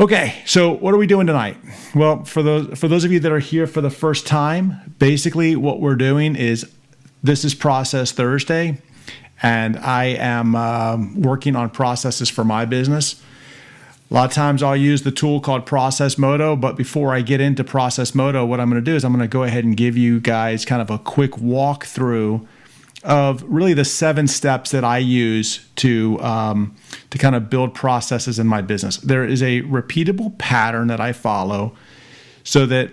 Okay, so what are we doing tonight? Well, for those of you that are here for the first time, basically what we're doing is this is Process Thursday, and I am working on processes for my business. A lot of times I'll use the tool called Process Moto, but before I get into Process Moto, what I'm going to do is I'm going to go ahead and give you guys kind of a quick walkthrough of really the 7 steps that I use to kind of build processes in my business. There is a repeatable pattern that I follow so that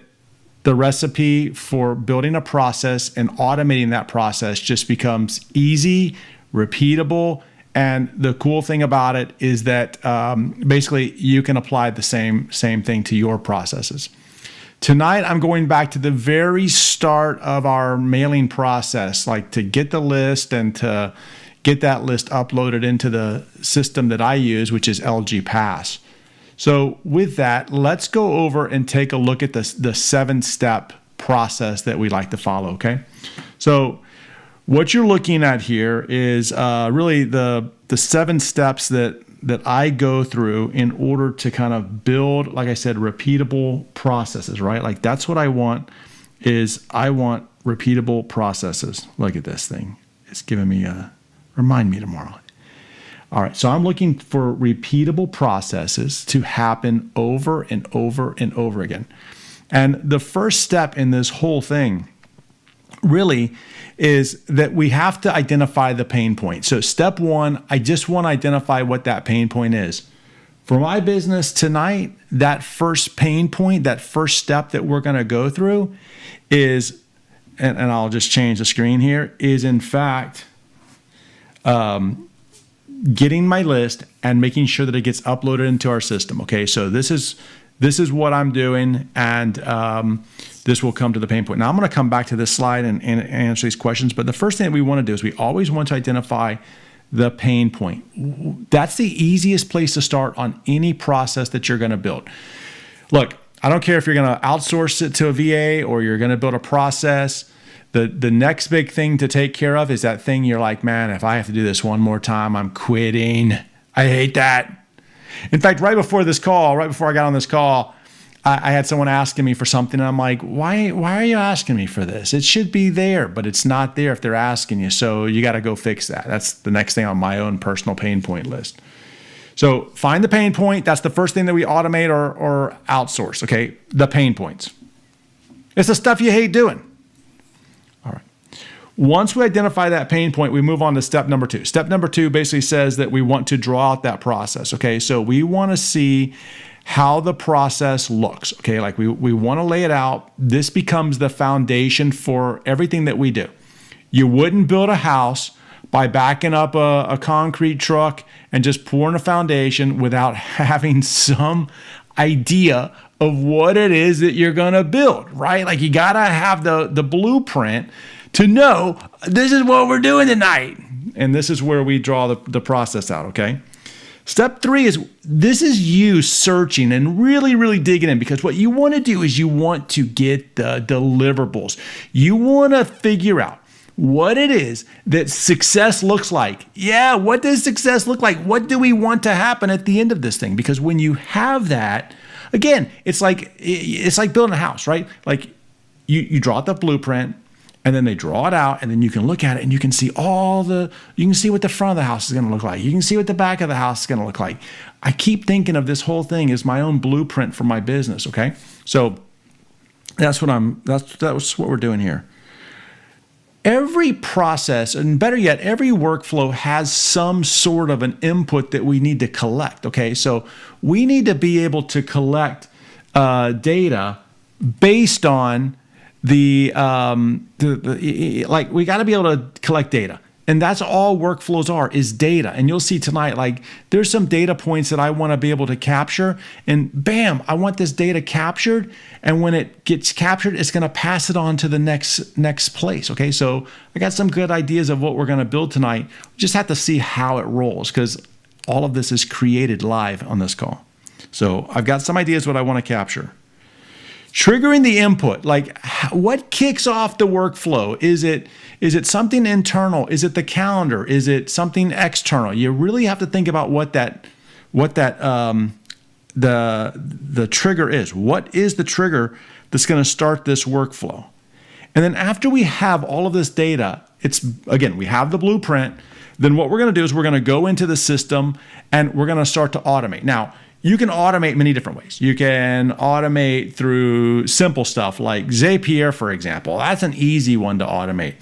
the recipe for building a process and automating that process just becomes easy, repeatable, and the cool thing about it is that basically you can apply the same thing to your processes. Tonight, I'm going back to the very start of our mailing process, like to get the list and to get that list uploaded into the system that I use, which is LG Pass. So with that, let's go over and take a look at the 7-step process that we like to follow, okay? So what you're looking at here is really the 7 steps that I go through in order to kind of build, like I said, repeatable processes, right? Like that's what I want is I want repeatable processes. Look at this thing. It's giving me remind me tomorrow. All right, so I'm looking for repeatable processes to happen over and over and over again. And the first step in this whole thing really is that we have to identify the pain point. So step 1, I just want to identify what that pain point is. For my business tonight, that first pain point, that first step that we're going to go through is, and I'll just change the screen here, is in fact getting my list and making sure that it gets uploaded into our system. Okay, so this is what I'm doing, and this will come to the pain point. Now I'm going to come back to this slide and answer these questions, but the first thing that we want to do is we always want to identify the pain point. That's the easiest place to start on any process that you're going to build. Look, I don't care if you're going to outsource it to a VA or you're going to build a process. The next big thing to take care of is that thing you're like, man, if I have to do this one more time, I'm quitting. I hate that. In fact, right before I got on this call, I had someone asking me for something, and I'm like, why are you asking me for this? It should be there, but it's not there if they're asking you, so you got to go fix that. That's the next thing on my own personal pain point list. So find the pain point. That's the first thing that we automate or outsource, okay? The pain points. It's the stuff you hate doing. All right. Once we identify that pain point, we move on to step number 2. Step number 2 basically says that we want to draw out that process, okay? So we want to see how the process looks, okay? Like we want to lay it out. This becomes the foundation for everything that we do. You wouldn't build a house by backing up a concrete truck and just pouring a foundation without having some idea of what it is that you're going to build, right? Like you got to have the blueprint to know this is what we're doing tonight. And this is where we draw the process out, okay? Step 3 is you searching and really, really digging in, because what you want to do is you want to get the deliverables. You want to figure out what it is that success looks like. Yeah, what does success look like? What do we want to happen at the end of this thing? Because when you have that, again, it's like building a house, right? Like you draw out the blueprint, and then they draw it out, and then you can look at it and you can see you can see what the front of the house is going to look like. You can see what the back of the house is going to look like. I keep thinking of this whole thing as my own blueprint for my business, okay? So that's what we're doing here. Every process, and better yet, every workflow has some sort of an input that we need to collect, okay? So we need to be able to collect data based on we got to be able to collect data. And that's all workflows is data. And you'll see tonight, like there's some data points that I want to be able to capture, and bam, I want this data captured. And when it gets captured, it's going to pass it on to the next place. Okay. So I got some good ideas of what we're going to build tonight. We just have to see how it rolls, because all of this is created live on this call. So I've got some ideas what I want to capture. Triggering the input, like what kicks off the workflow? Is it something internal? Is it the calendar? Is it something external? You really have to think about what that the trigger is. What is the trigger that's going to start this workflow? And then after we have all of this data, we have the blueprint. Then what we're going to do is we're going to go into the system and we're going to start to automate. Now, you can automate many different ways. You can automate through simple stuff like Zapier, for example. That's an easy one to automate.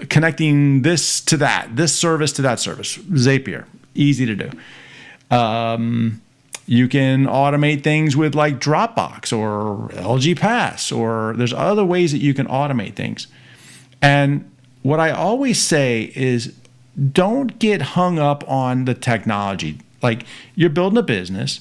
Connecting this to that, this service to that service. Zapier, easy to do. You can automate things with like Dropbox or LG Pass, or there's other ways that you can automate things. And what I always say is, don't get hung up on the technology. Like, you're building a business,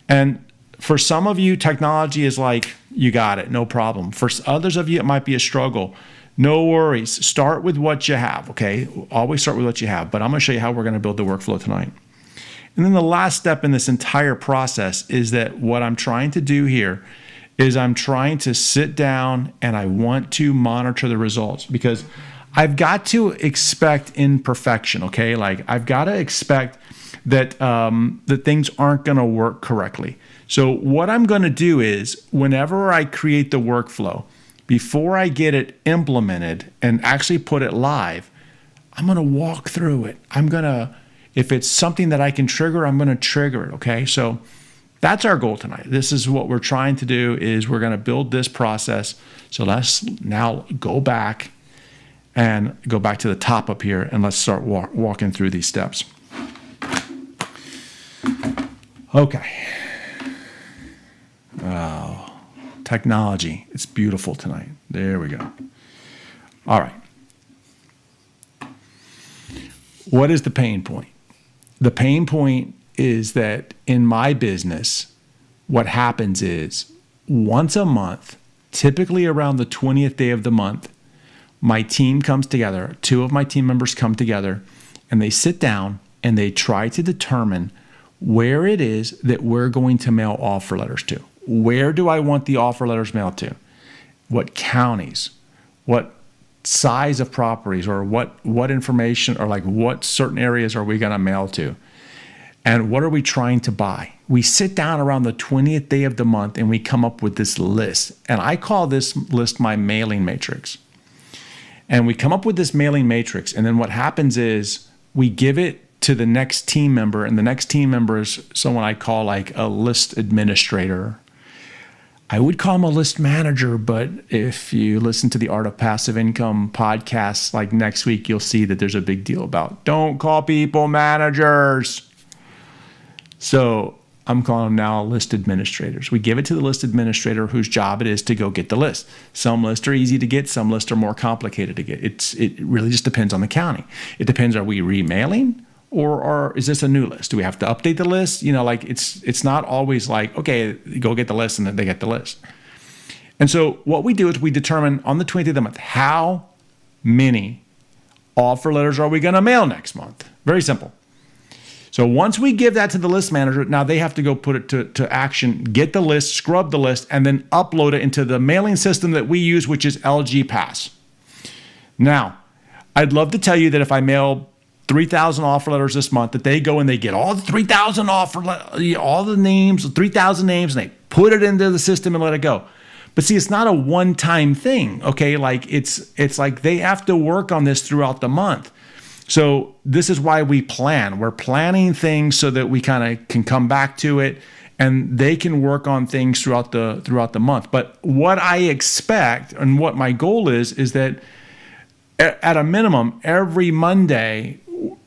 and for some of you, technology is like, you got it, no problem. For others of you, it might be a struggle. No worries. Start with what you have, okay? Always start with what you have. But I'm going to show you how we're going to build the workflow tonight. And then the last step in this entire process is that what I'm trying to do here is I'm trying to sit down and I want to monitor the results, because I've got to expect imperfection, okay? Like, I've got to expect that that things aren't going to work correctly. So what I'm going to do is, whenever I create the workflow, before I get it implemented and actually put it live, I'm going to walk through it. If it's something that I can trigger, I'm going to trigger it, okay? So that's our goal tonight. This is what we're trying to do, is we're going to build this process. So let's now go back to the top up here, and let's start walking through these steps. Okay. Oh, technology. It's beautiful tonight. There we go. All right. What is the pain point? The pain point is that in my business, what happens is once a month, typically around the 20th day of the month, my team comes together, 2 of my team members come together, and they sit down and they try to determine where it is that we're going to mail offer letters to. Where do I want the offer letters mailed to? What counties? What size of properties, or what information, or like what certain areas are we going to mail to? And what are we trying to buy? We sit down around the 20th day of the month and we come up with this list. And I call this list my mailing matrix. And we come up with this mailing matrix. And then what happens is we give it to the next team member. And the next team member is someone I call like a list administrator. I would call him a list manager, but if you listen to the Art of Passive Income podcast, like next week, you'll see that there's a big deal about don't call people managers. So I'm calling them now list administrators. We give it to the list administrator whose job it is to go get the list. Some lists are easy to get. Some lists are more complicated to get. It really just depends on the county. It depends, are we remailing? Or is this a new list? Do we have to update the list? Like it's not always like, okay, go get the list and then they get the list. And so what we do is we determine on the 20th of the month, how many offer letters are we going to mail next month? Very simple. So once we give that to the list manager, now they have to go put it to action, get the list, scrub the list, and then upload it into the mailing system that we use, which is LG Pass. Now, I'd love to tell you that if I mail 3,000 offer letters this month, that they go and they get all the 3,000 all the names, 3,000 names, and they put it into the system and let it go. But see, it's not a one-time thing, okay? Like it's like they have to work on this throughout the month. So this is why we plan. We're planning things so that we kind of can come back to it, and they can work on things throughout the month. But what I expect and what my goal is that at a minimum, every Monday,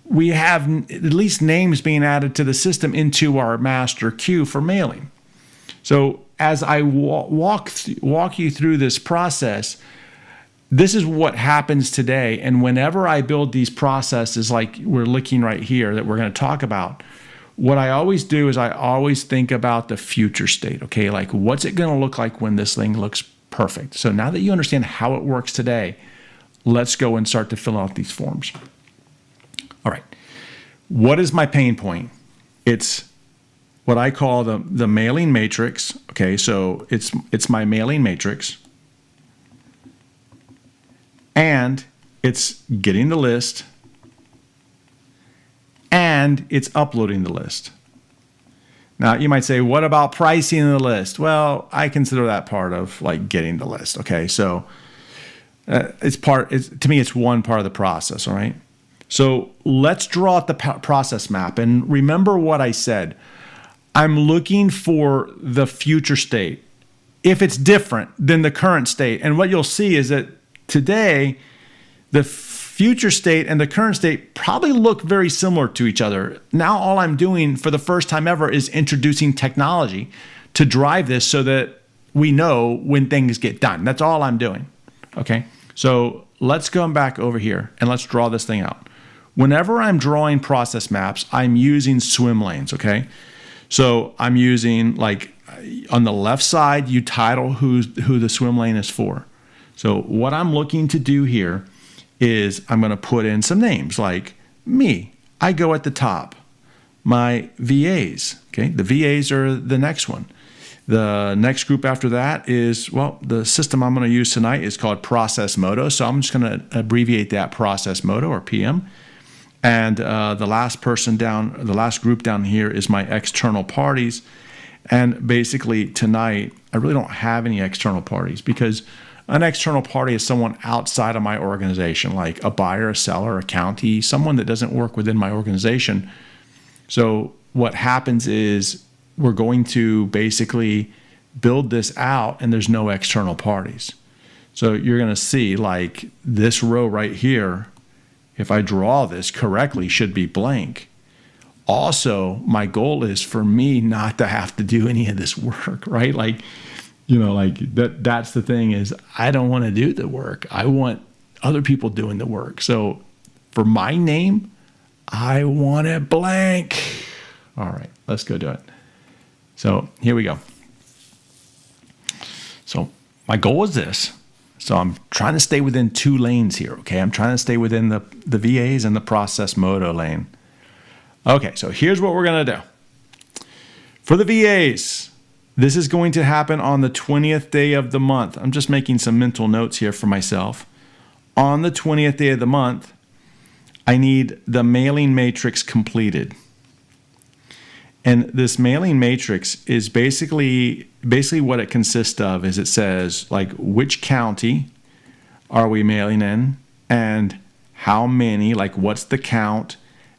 we have at least names being added to the system into our master queue for mailing. So as I walk you through this process, this is what happens today. And whenever I build these processes like we're looking right here that we're going to talk about, what I always do is I always think about the future state, okay? Like, what's it going to look like when this thing looks perfect? So now that you understand how it works today, let's go and start to fill out these forms. All right. What is my pain point? It's what I call the mailing matrix. Okay, so it's my mailing matrix. And it's getting the list. And it's uploading the list. Now you might say, what about pricing the list? Well, I consider that part of like getting the list. Okay, so to me, it's one part of the process. All right. So let's draw out the process map, and remember what I said. I'm looking for the future state. If it's different than the current state, and what you'll see is that today, the future state and the current state probably look very similar to each other. Now, all I'm doing for the first time ever is introducing technology to drive this so that we know when things get done. That's all I'm doing. Okay, so let's go back over here and let's draw this thing out. Whenever I'm drawing process maps, I'm using swim lanes, okay? So I'm using, like, on the left side, you title who the swim lane is for. So what I'm looking to do here is I'm going to put in some names, like me. I go at the top. My VAs, okay? The VAs are the next one. The next group after that is, well, the system I'm going to use tonight is called Process Moto. So I'm just going to abbreviate that Process Moto, or PM. And the last group down here is my external parties. And basically tonight, I really don't have any external parties, because an external party is someone outside of my organization, like a buyer, a seller, a county, someone that doesn't work within my organization. So what happens is we're going to basically build this out, and there's no external parties. So you're going to see, like, this row right here, if I draw this correctly, should be blank. Also, my goal is for me not to have to do any of this work, right? Like, that's the thing, is I don't want to do the work. I want other people doing the work. So for my name, I want it blank. All right, let's go do it. So here we go. So my goal is this. So I'm trying to stay within 2 lanes here, okay? I'm trying to stay within the VAs and the Process Moto lane. Okay, so here's what we're going to do. For the VAs, this is going to happen on the 20th day of the month. I'm just making some mental notes here for myself. On the 20th day of the month, I need the mailing matrix completed. And this mailing matrix is basically what it consists of is it says, like, which county are we mailing in, and how many, like, what's the count,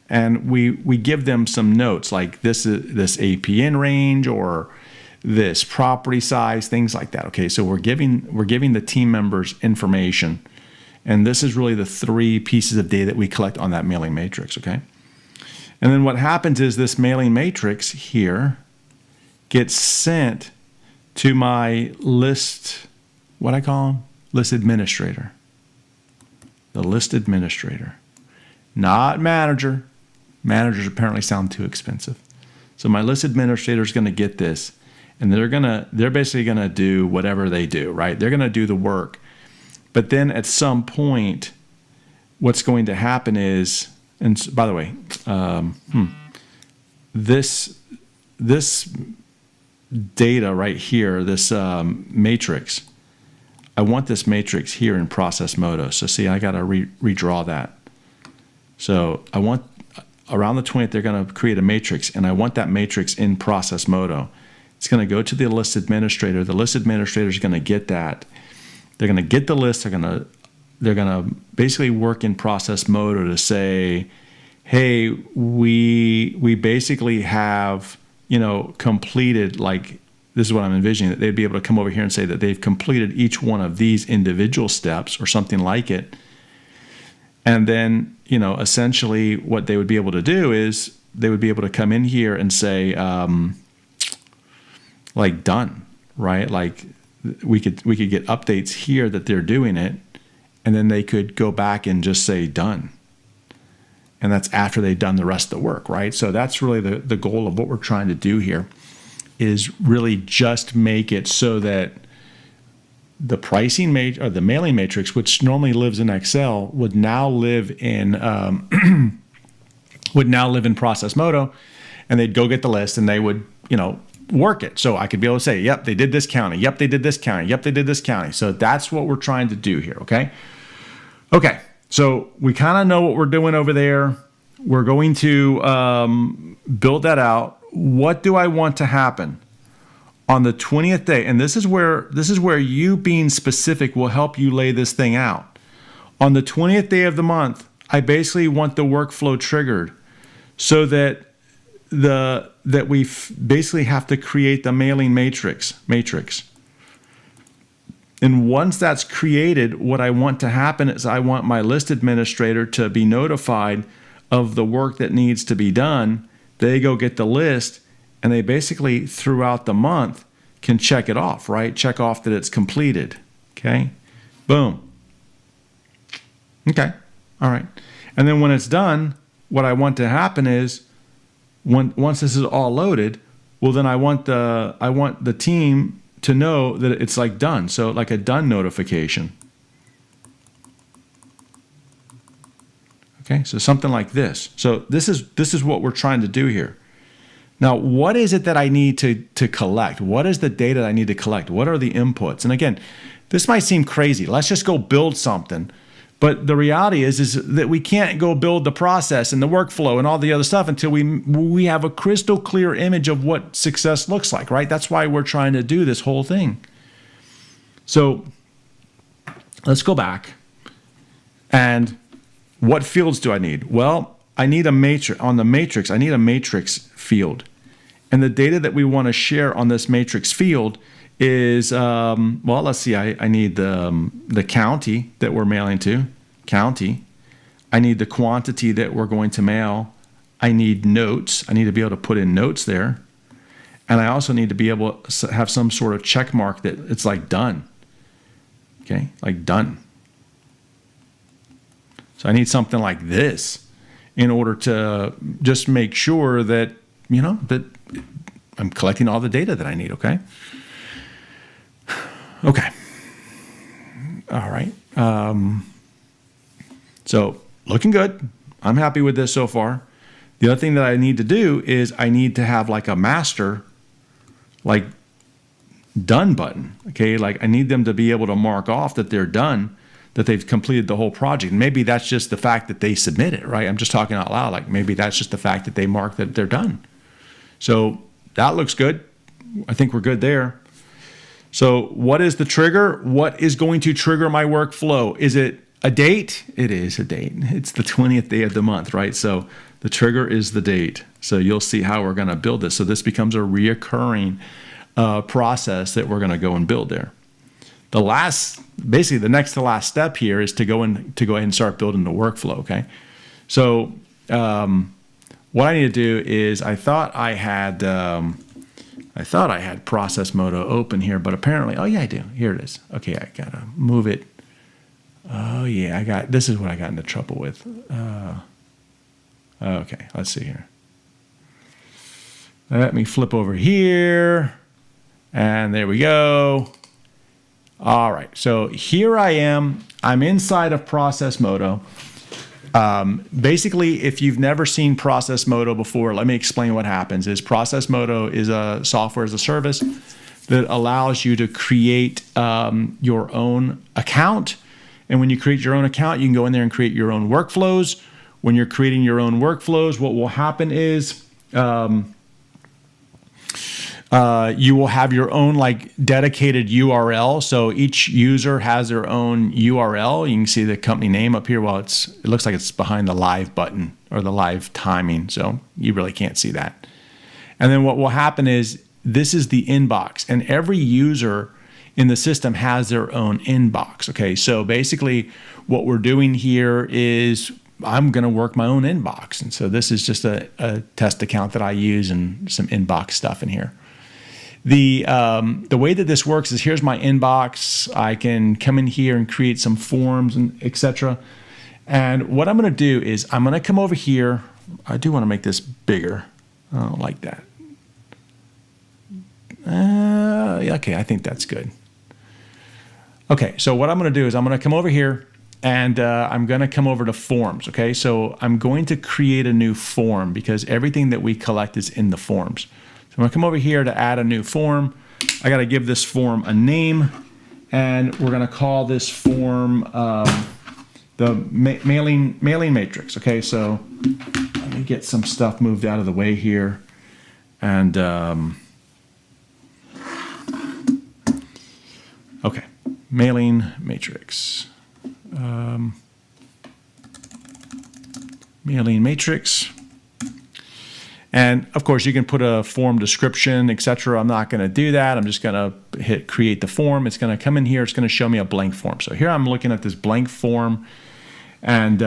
and we give them some notes, like this APN range or this property size, things like that. Okay, so we're giving the team members information, and this is really the 3 pieces of data that we collect on that mailing matrix. Okay. And then what happens is this mailing matrix here gets sent to my list, what I call him? List administrator. The list administrator. Not manager. Managers apparently sound too expensive. So my list administrator is going to get this, and they're basically going to do whatever they do, right? They're going to do the work. But then at some point, what's going to happen is, and by the way, this data right here, this matrix, I want this matrix here in Process Moto. So see, I got to redraw that. So I want, around the 20th, they're going to create a matrix, and I want that matrix in Process Moto. It's going to go to the list administrator. The list administrator is going to get that. They're going to get the list. They're going to basically work in Process Moto to say, hey, we basically have, completed, like, this is what I'm envisioning, that they'd be able to come over here and say that they've completed each one of these individual steps or something like it. And then, essentially what they would be able to do is they would be able to come in here and say, like, done, right? Like, we could get updates here that they're doing it, and then they could go back and just say done. And that's after they've done the rest of the work, right? So that's really the goal of what we're trying to do here, is really just make it so that the pricing or the mailing matrix, which normally lives in Excel, would now live in Process Moto, and they'd go get the list and they would, work it. So I could be able to say, yep, they did this county. Yep, they did this county. Yep, they did this county. So that's what we're trying to do here, okay? Okay, so we kind of know what we're doing over there. We're going to build that out. what do I want to happen on the 20th day? And this is where you being specific will help you lay this thing out. On the 20th day of the month, I basically want the workflow triggered so that we basically have to create the mailing matrix. And once that's created, what I want to happen is I want my list administrator to be notified of the work that needs to be done. They go get the list, and they basically, throughout the month, can check it off, right? Check off that it's completed, okay? Boom. Okay, all right. And then when it's done, what I want to happen is, once this is all loaded, well, then I want the team to know that it's like done. So like a done notification. Okay, so something like this. So this is what we're trying to do here. Now, what is it that I need to collect? What is the data that I need to collect? What are the inputs? And again, this might seem crazy. Let's just go build something. But the reality is that we can't go build the process and the workflow and all the other stuff until we have a crystal clear image of what success looks like, right? That's why we're trying to do this whole thing. So let's go back. And what fields do I need? Well, I need a matrix. On the matrix, I need a matrix field. And the data that we want to share on this matrix field is, well, let's see, I need the county that we're mailing to, county. I need the quantity that we're going to mail. I need notes. I need to be able to put in notes there. And I also need to be able to have some sort of check mark that it's like done. Okay, like done. So I need something like this in order to just make sure that, that I'm collecting all the data that I need, okay? Okay. All right. So looking good. I'm happy with this so far. The other thing that I need to do is I need to have like a master, like done button. Okay. Like I need them to be able to mark off that they're done, that they've completed the whole project. And maybe that's just the fact that they submit it, right? I'm just talking out loud. Like maybe that's just the fact that they mark that they're done. So that looks good. I think we're good there. So what is the trigger? What is going to trigger my workflow? Is it a date? It is a date. It's the 20th day of the month, right? So the trigger is the date. So you'll see how we're going to build this. So this becomes a reoccurring process that we're going to go and build there. Basically the next to last step here is to go ahead and start building the workflow, okay? So what I need to do is I thought I had Process Modo open here, but apparently, oh yeah, I do. Here it is. Okay, I gotta move it. Oh yeah, this is what I got into trouble with. Okay, let's see here. Let me flip over here, and there we go. All right, so here I am. I'm inside of Process Modo. Basically, if you've never seen Process Modo before, let me explain what happens. Process Modo is a software as a service that allows you to create your own account. And when you create your own account, you can go in there and create your own workflows. When you're creating your own workflows, what will happen is you will have your own like dedicated URL. So each user has their own URL. You can see the company name up here. Well, it looks like it's behind the live button or the live timing. So you really can't see that. And then what will happen is this is the inbox, and every user in the system has their own inbox. Okay, so basically what we're doing here is I'm going to work my own inbox. And so this is just a test account that I use and some inbox stuff in here. The way that this works is here's my inbox. I can come in here and create some forms and etc. And what I'm going to do is I'm going to come over here. I do want to make this bigger. I don't like that. Okay, I think that's good. Okay, so what I'm going to do is I'm going to come over here and I'm going to come over to forms. Okay, so I'm going to create a new form because everything that we collect is in the forms. So I'm going to come over here to add a new form. I got to give this form a name, and we're going to call this form the mailing matrix. Okay, so let me get some stuff moved out of the way here. And okay, mailing matrix. Mailing matrix. And of course, you can put a form description, etc. I'm not going to do that. I'm just going to hit create the form. It's going to come in here. It's going to show me a blank form. So here I'm looking at this blank form. And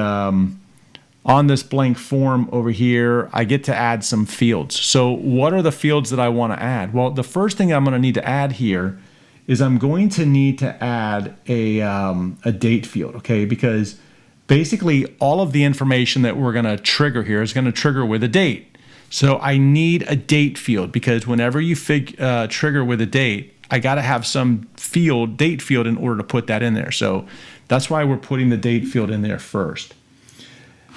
on this blank form over here, I get to add some fields. So what are the fields that I want to add? Well, the first thing I'm going to need to add here is I'm going to need to add a date field, okay? Because basically all of the information that we're going to trigger here is going to trigger with a date. So I need a date field because whenever you trigger with a date, I got to have some field, date field, in order to put that in there. So that's why we're putting the date field in there first.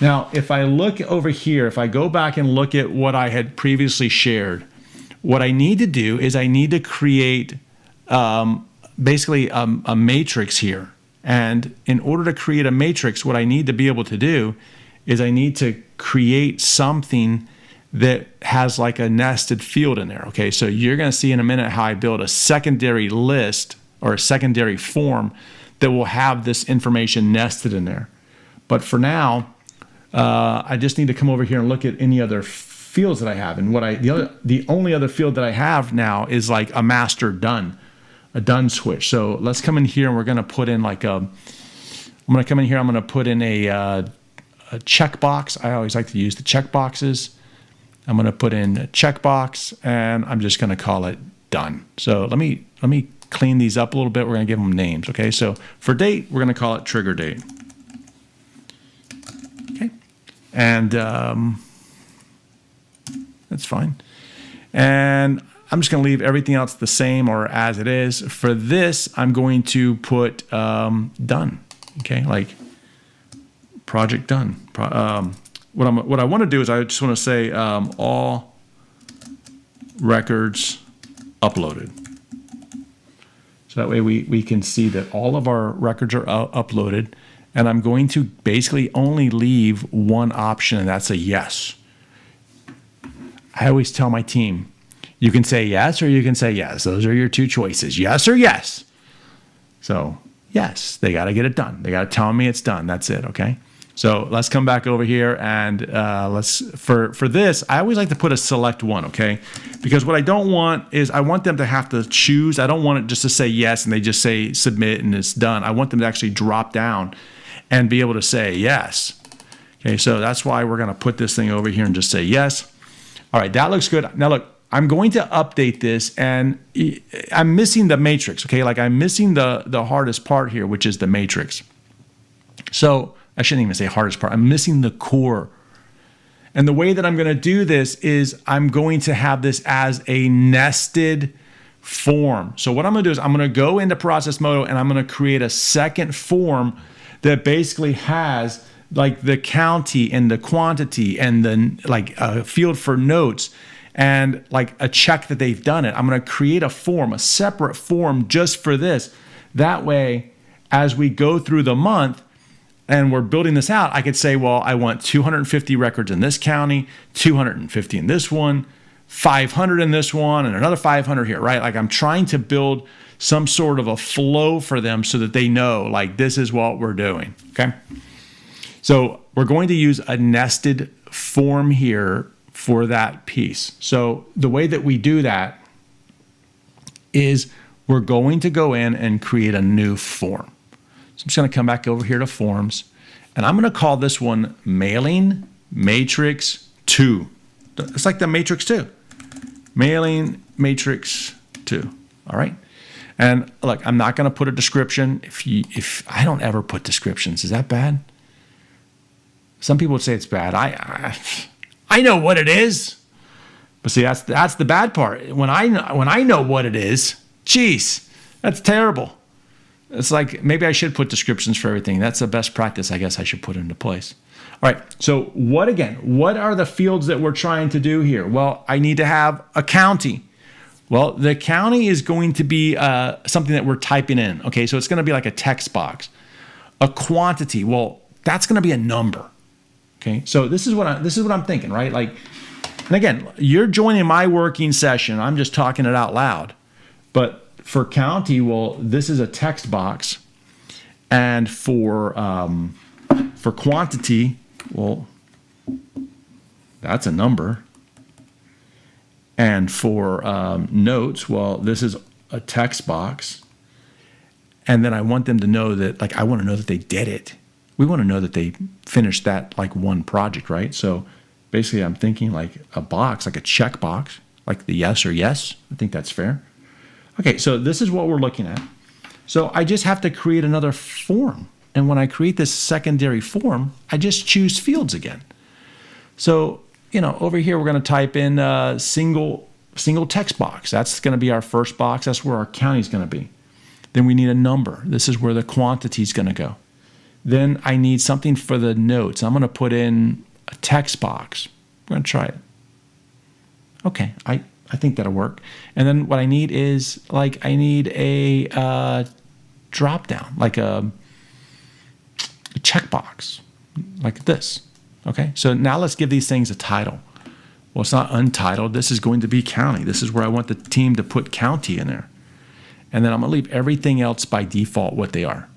Now, if I look over here, if I go back and look at what I had previously shared, what I need to do is I need to create basically a matrix here. And in order to create a matrix, what I need to be able to do is I need to create something that has like a nested field in there. Okay, so you're going to see in a minute how I build a secondary list or a secondary form that will have this information nested in there. But for now, I just need to come over here and look at any other fields that I have. And what the only other field that I have now is like a master done, a done switch. So let's come in here and we're going to put in like I'm going to come in here. I'm going to put in a checkbox. I always like to use the checkboxes. I'm going to put in a checkbox and I'm just going to call it done. So let me clean these up a little bit. We're going to give them names. Okay. So for date, we're going to call it trigger date. Okay. And that's fine. And I'm just going to leave everything else the same or as it is. For this, I'm going to put done. Okay. Like project done. What I want to do is I just want to say all records uploaded. So that way we can see that all of our records are uploaded. And I'm going to basically only leave one option, and that's a yes. I always tell my team, you can say yes or you can say yes. Those are your two choices, yes or yes. So yes, they got to get it done. They got to tell me it's done. That's it, okay? So let's come back over here and for this, I always like to put a select one, okay? Because what I don't want is I want them to have to choose. I don't want it just to say yes and they just say submit and it's done. I want them to actually drop down and be able to say yes. Okay, so that's why we're going to put this thing over here and just say yes. All right, that looks good. Now look, I'm going to update this and I'm missing the matrix, okay? Like I'm missing the hardest part here, which is the matrix. So I shouldn't even say hardest part. I'm missing the core. And the way that I'm going to do this is I'm going to have this as a nested form. So what I'm going to do is I'm going to go into process mode and I'm going to create a second form that basically has like the county and the quantity and then like a field for notes and like a check that they've done it. I'm going to create a form, a separate form just for this. That way, as we go through the month, and we're building this out, I could say, well, I want 250 records in this county, 250 in this one, 500 in this one, and another 500 here, right? Like I'm trying to build some sort of a flow for them so that they know, like, this is what we're doing, okay? So we're going to use a nested form here for that piece. So the way that we do that is we're going to go in and create a new form. So I'm just going to come back over here to forms, and I'm going to call this one mailing matrix 2. It's like the matrix 2. Mailing matrix 2. All right. And look, I'm not going to put a description. If I don't ever put descriptions, is that bad? Some people would say it's bad. I know what it is. But see, that's the bad part. When I know what it is, geez, that's terrible. It's like maybe I should put descriptions for everything. That's the best practice I guess I should put into place. All right, so what are the fields that we're trying to do here? Well, I need to have a county. Well, the county is going to be something that we're typing in. Okay, so it's going to be like a text box. A quantity, well, that's going to be a number. Okay, so this is what I'm thinking, right? Like And again, you're joining my working session. I'm just talking it out loud. But for county, well, this is a text box. And for quantity, well, that's a number. And for notes, well, this is a text box. And then I want them to know that, like, I want to know that they did it. We want to know that they finished that, like, one project, right? So basically, I'm thinking like a box, like a check box, like the yes or yes. I think that's fair. Okay, so this is what we're looking at. So I just have to create another form. And when I create this secondary form, I just choose fields again. So, over here, we're going to type in single text box. That's going to be our first box. That's where our county is going to be. Then we need a number. This is where the quantity is going to go. Then I need something for the notes. I'm going to put in a text box. We're going to try it. Okay, I think that'll work. And then what I need is, like, I need a drop down, like a checkbox, like this. Okay, so now let's give these things a title. Well, it's not untitled. This is going to be county. This is where I want the team to put county in there. And then I'm going to leave everything else by default what they are.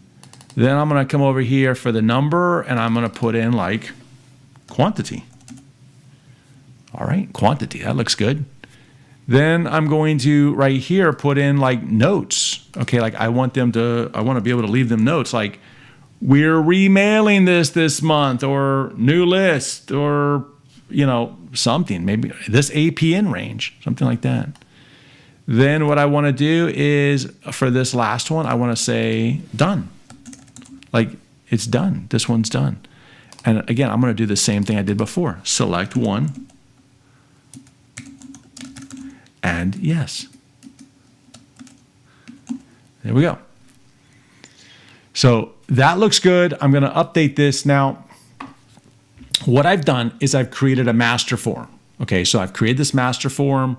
Then I'm going to come over here for the number, and I'm going to put in, like, quantity. All right, quantity. That looks good. Then I'm going to, right here, put in, like, notes. Okay, like, I want to be able to leave them notes, like, we're remailing this month, or new list, or, something. Maybe this APN range, something like that. Then what I want to do is, for this last one, I want to say done. Like, it's done. This one's done. And again, I'm going to do the same thing I did before. Select one. And yes. There we go. So that looks good. I'm going to update this. Now, what I've done is I've created a master form. Okay, so I've created this master form.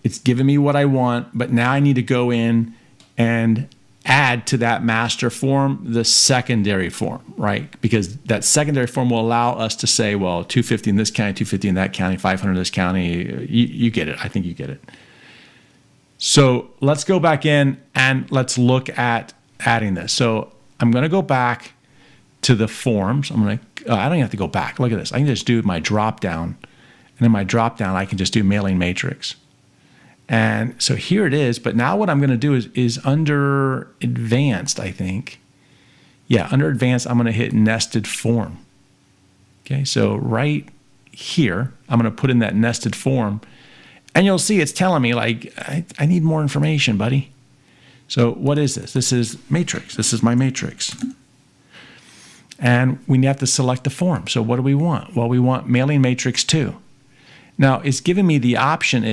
It's giving me what I want, but now I need to go in and add to that master form the secondary form, right? Because that secondary form will allow us to say, well, 250 in this county, 250 in that county, 500 in this county. You get it. I think you get it. So let's go back in and let's look at adding this. So I'm going to go back to the forms. I don't even have to go back. Look at this. I can just do my drop down. And in my drop down, I can just do mailing matrix. And so here it is, but now what I'm going to do is under advanced, I think. Yeah, under advanced, I'm going to hit nested form. Okay, so right here, I'm going to put in that nested form. And you'll see it's telling me, like, I need more information, buddy. So what is this? This is matrix. This is my matrix. And we have to select the form. So what do we want? Well, we want mailing matrix 2. Now, it's giving me the option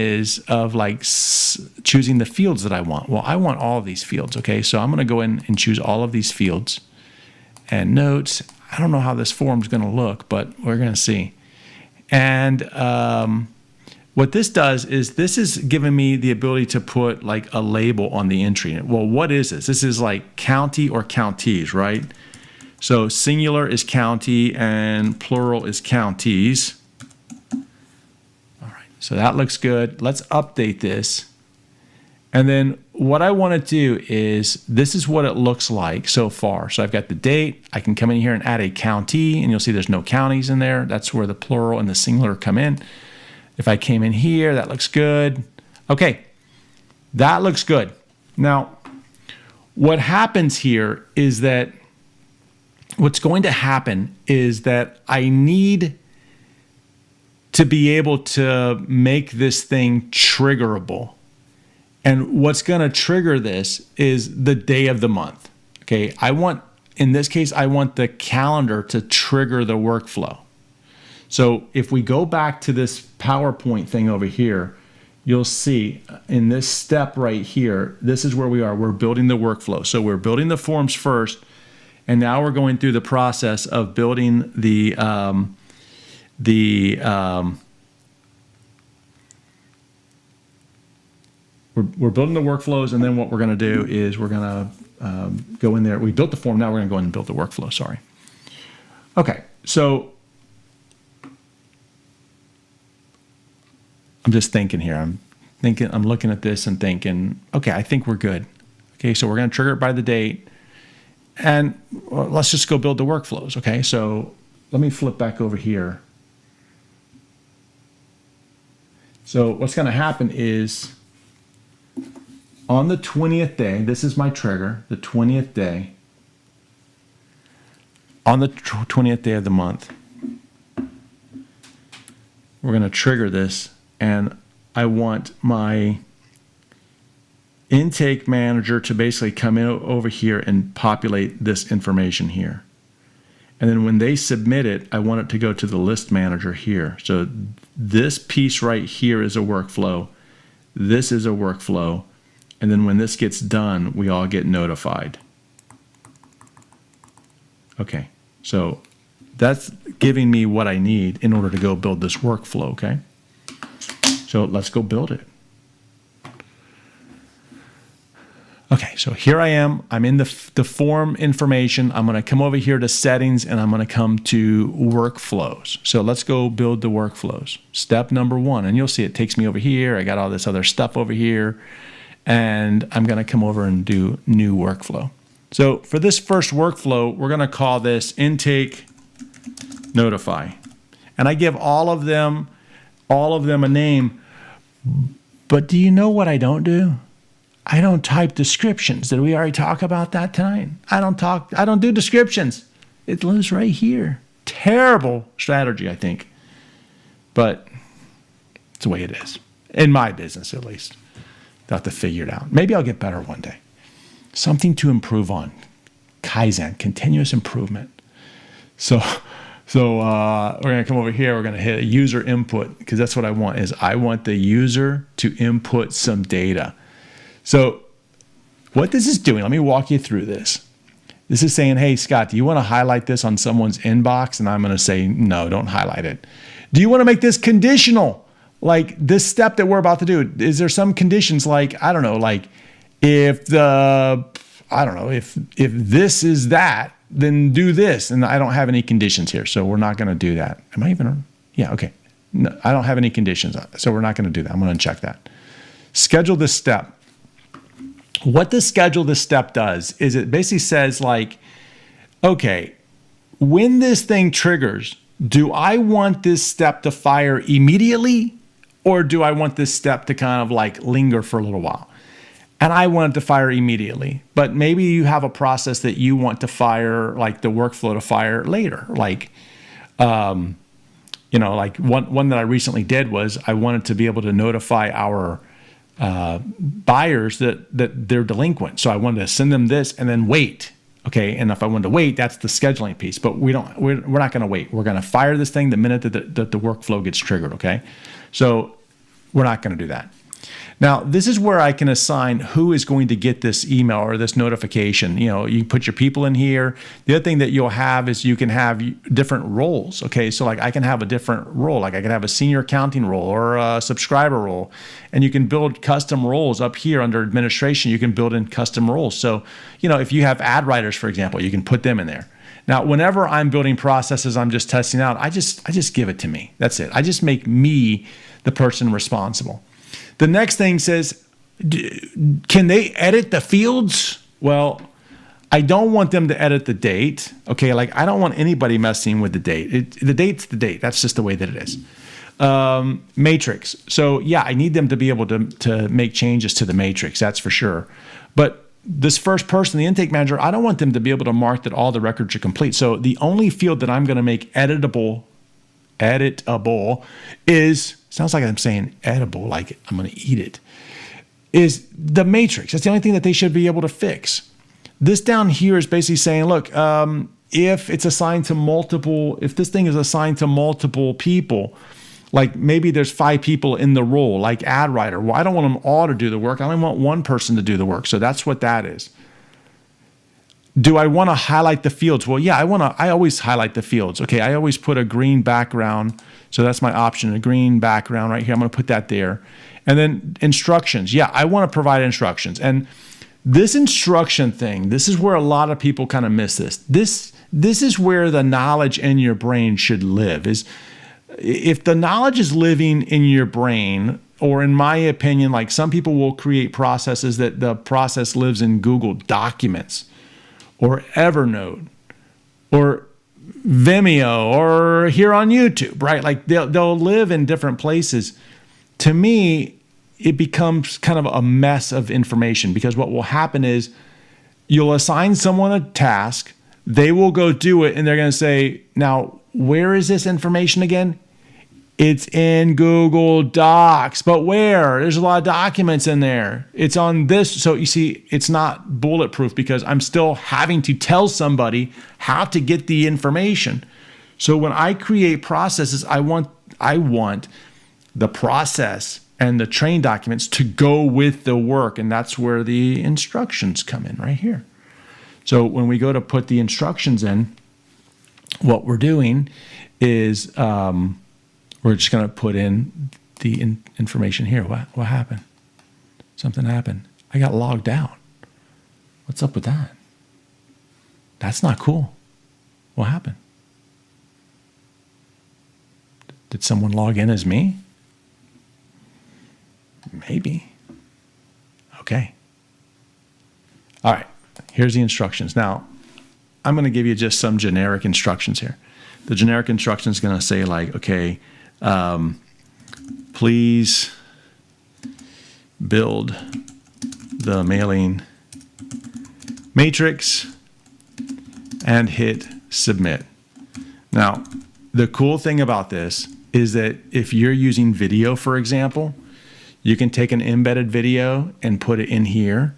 of like choosing the fields that I want. Well, I want all of these fields, okay? So I'm going to go in and choose all of these fields. And notes, I don't know how this form is going to look, but we're going to see. And what this does is this is giving me the ability to put like a label on the entry. Well, what is this? This is like county or counties, right? So singular is county and plural is counties. So that looks good. Let's update this. And then what I want to do is, this is what it looks like so far. So I've got the date. I can come in here and add a county, and you'll see there's no counties in there. That's where the plural and the singular come in. If I came in here, that looks good. Okay, that looks good. Now, what happens here is that what's going to happen is that I need to be able to make this thing triggerable. And what's going to trigger this is the day of the month. Okay, in this case, I want the calendar to trigger the workflow. So if we go back to this PowerPoint thing over here, you'll see in this step right here, this is where we are. We're building the workflow. So we're building the forms first, and now we're going through the process of building we're building the workflows, and then what we're going to do is we're going to go in there. We built the form. Now we're going to go in and build the workflow. Sorry. Okay. So I'm just thinking here. I'm looking at this and thinking, okay, I think we're good. Okay, so we're going to trigger it by the date. And let's just go build the workflows. Okay, so let me flip back over here. So what's going to happen is on the 20th day, this is my trigger, the 20th day. On the 20th day of the month, we're going to trigger this, and I want my intake manager to basically come in over here and populate this information here. And then when they submit it, I want it to go to the list manager here. So this piece right here is a workflow. This is a workflow. And then when this gets done, we all get notified. Okay, so that's giving me what I need in order to go build this workflow, okay? So let's go build it. Okay, so here I am. I'm in the form information. I'm going to come over here to settings, and I'm going to come to workflows. So let's go build the workflows. Step number 1, and you'll see it takes me over here. I got all this other stuff over here, and I'm going to come over and do new workflow. So for this first workflow, we're going to call this intake notify. And I give all of them a name. But do you know what I don't do? I don't type descriptions. Did we already talk about that tonight? I don't do descriptions. It lives right here. Terrible strategy, I think. But it's the way it is. In my business, at least. I'll have to figure it out. Maybe I'll get better one day. Something to improve on. Kaizen, continuous improvement. So we're going to come over here. We're going to hit a user input, because that's what I want. Is I want the user to input some data. So what this is doing, let me walk you through this. This is saying, hey, Scott, do you want to highlight this on someone's inbox? And I'm going to say, no, don't highlight it. Do you want to make this conditional? Like this step that we're about to do, is there some conditions like, I don't know, like if this is that, then do this. And I don't have any conditions here, so we're not going to do that. Am I even? Yeah, okay. No, I don't have any conditions, so we're not going to do that. I'm going to check that. Schedule this step. What the schedule this step does is it basically says like, okay, when this thing triggers, do I want this step to fire immediately, or do I want this step to kind of like linger for a little while? And I want it to fire immediately, but maybe you have a process that you want to fire, like the workflow to fire later. Like, like one that I recently did was I wanted to be able to notify our buyers that they're delinquent. So I wanted to send them this and then wait. Okay, and if I wanted to wait, that's the scheduling piece. But we're not going to wait. We're going to fire this thing the minute that the workflow gets triggered. Okay, so we're not going to do that. Now, this is where I can assign who is going to get this email or this notification. You put your people in here. The other thing that you'll have is you can have different roles. Okay, so like I can have a different role. Like I can have a senior accounting role or a subscriber role. And you can build custom roles up here under administration. You can build in custom roles. So, if you have ad writers, for example, you can put them in there. Now, whenever I'm building processes, I'm just testing out, I just give it to me. That's it. I just make me the person responsible. The next thing says, can they edit the fields? Well, I don't want them to edit the date. Okay, like I don't want anybody messing with the date. The date's the date. That's just the way that it is. Matrix. So yeah, I need them to be able to make changes to the matrix. That's for sure. But this first person, the intake manager, I don't want them to be able to mark that all the records are complete. So the only field that I'm going to make editable is, sounds like I'm saying edible, like I'm going to eat it, is the matrix. That's the only thing that they should be able to fix. This down here is basically saying, look, if it's assigned to multiple, if this thing is assigned to multiple people, like maybe there's 5 people in the role, like ad writer. Well, I don't want them all to do the work. I only want one person to do the work. So that's what that is. Do I want to highlight the fields? Well, yeah, I always highlight the fields. Okay, I always put a green background. So that's my option, a green background right here. I'm going to put that there. And then instructions. Yeah, I want to provide instructions. And this instruction thing, this is where a lot of people kind of miss this. This is where the knowledge in your brain should live, is if the knowledge is living in your brain, or in my opinion, like some people will create processes that the process lives in Google Documents or Evernote or Vimeo or here on YouTube, right? Like they'll live in different places. To me, it becomes kind of a mess of information, because what will happen is you'll assign someone a task, they will go do it, and they're going to say, now, where is this information again? It's in Google Docs, but where? There's a lot of documents in there. It's on this. So you see, it's not bulletproof, because I'm still having to tell somebody how to get the information. So when I create processes, I want the process and the training documents to go with the work. And that's where the instructions come in right here. So when we go to put the instructions in, what we're doing is we're just going to put in the information here. What happened? Something happened. I got logged out. What's up with that? That's not cool. What happened? Did someone log in as me? Maybe. Okay. All right. Here's the instructions. Now, I'm going to give you just some generic instructions here. The generic instruction is going to say like, okay, please build the mailing matrix and hit submit. Now, the cool thing about this is that if you're using video, for example, you can take an embedded video and put it in here,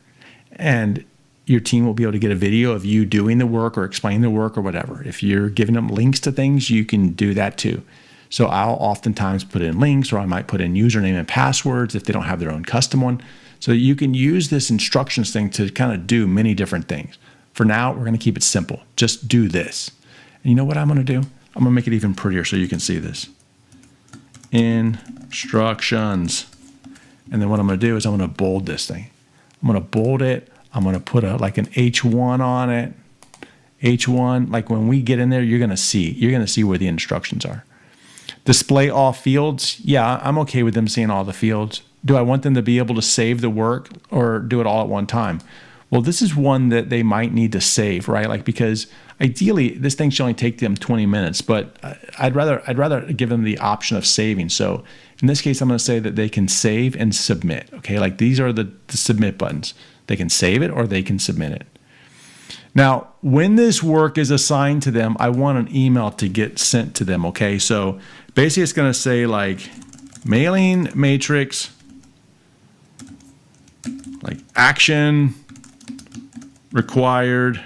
and your team will be able to get a video of you doing the work or explaining the work or whatever. If you're giving them links to things, you can do that too. So I'll oftentimes put in links, or I might put in username and passwords if they don't have their own custom one. So you can use this instructions thing to kind of do many different things. For now, we're going to keep it simple. Just do this. And you know what I'm going to do? I'm going to make it even prettier so you can see this. Instructions. And then what I'm going to do is I'm going to bold this thing. I'm going to bold it. I'm going to put like an H1 on it. H1, like when we get in there, you're going to see where the instructions are. Display all fields. Yeah, I'm okay with them seeing all the fields. Do I want them to be able to save the work or do it all at one time? Well, this is one that they might need to save, right? Like, because ideally this thing should only take them 20 minutes, but I'd rather give them the option of saving. So in this case, I'm going to say that they can save and submit. Okay, like these are the submit buttons. They can save it or they can submit it. Now, when this work is assigned to them, I want an email to get sent to them. Okay, so basically it's going to say like mailing matrix, like action required,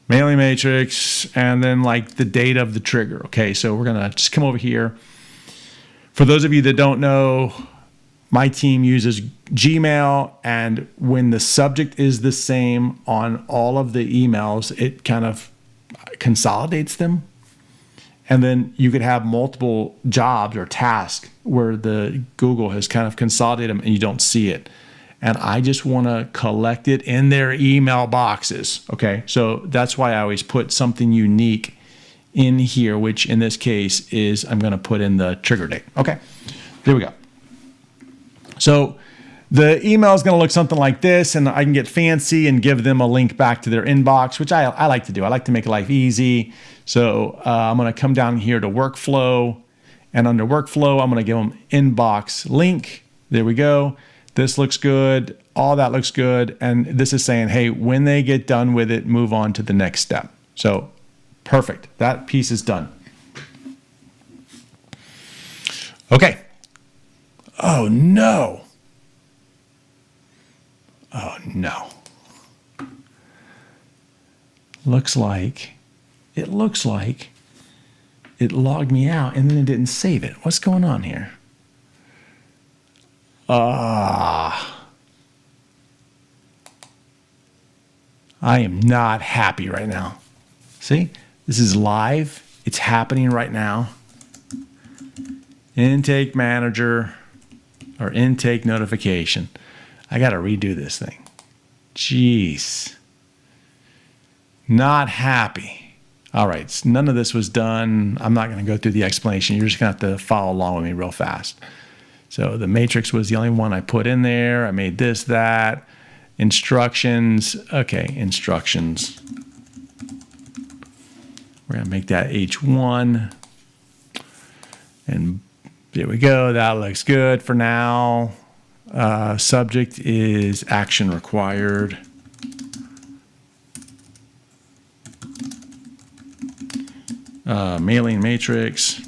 mailing matrix, and then like the date of the trigger. Okay, so we're going to just come over here. For those of you that don't know, my team uses Gmail, and when the subject is the same on all of the emails, it kind of consolidates them. And then you could have multiple jobs or tasks where the Google has kind of consolidated them and you don't see it. And I just want to collect it in their email boxes. Okay, so that's why I always put something unique in here, which in this case is I'm going to put in the trigger date. Okay, there we go. So the email is going to look something like this, and I can get fancy and give them a link back to their inbox, which I like to do. I like to make life easy. So I'm going to come down here to workflow, and under workflow, I'm going to give them inbox link. There we go. This looks good. All that looks good. And this is saying, hey, when they get done with it, move on to the next step. So perfect. That piece is done. Okay. Oh, no. Oh, no. It looks like it logged me out and then it didn't save it. What's going on here? I am not happy right now. See, this is live. It's happening right now. Intake manager or intake notification. I got to redo this thing. Jeez. Not happy. All right, so none of this was done. I'm not going to go through the explanation. You're just going to have to follow along with me real fast. So the matrix was the only one I put in there. I made this, that. Instructions. Okay, instructions. We're going to make that H1. And there we go. That looks good for now. Subject is action required. Mailing matrix.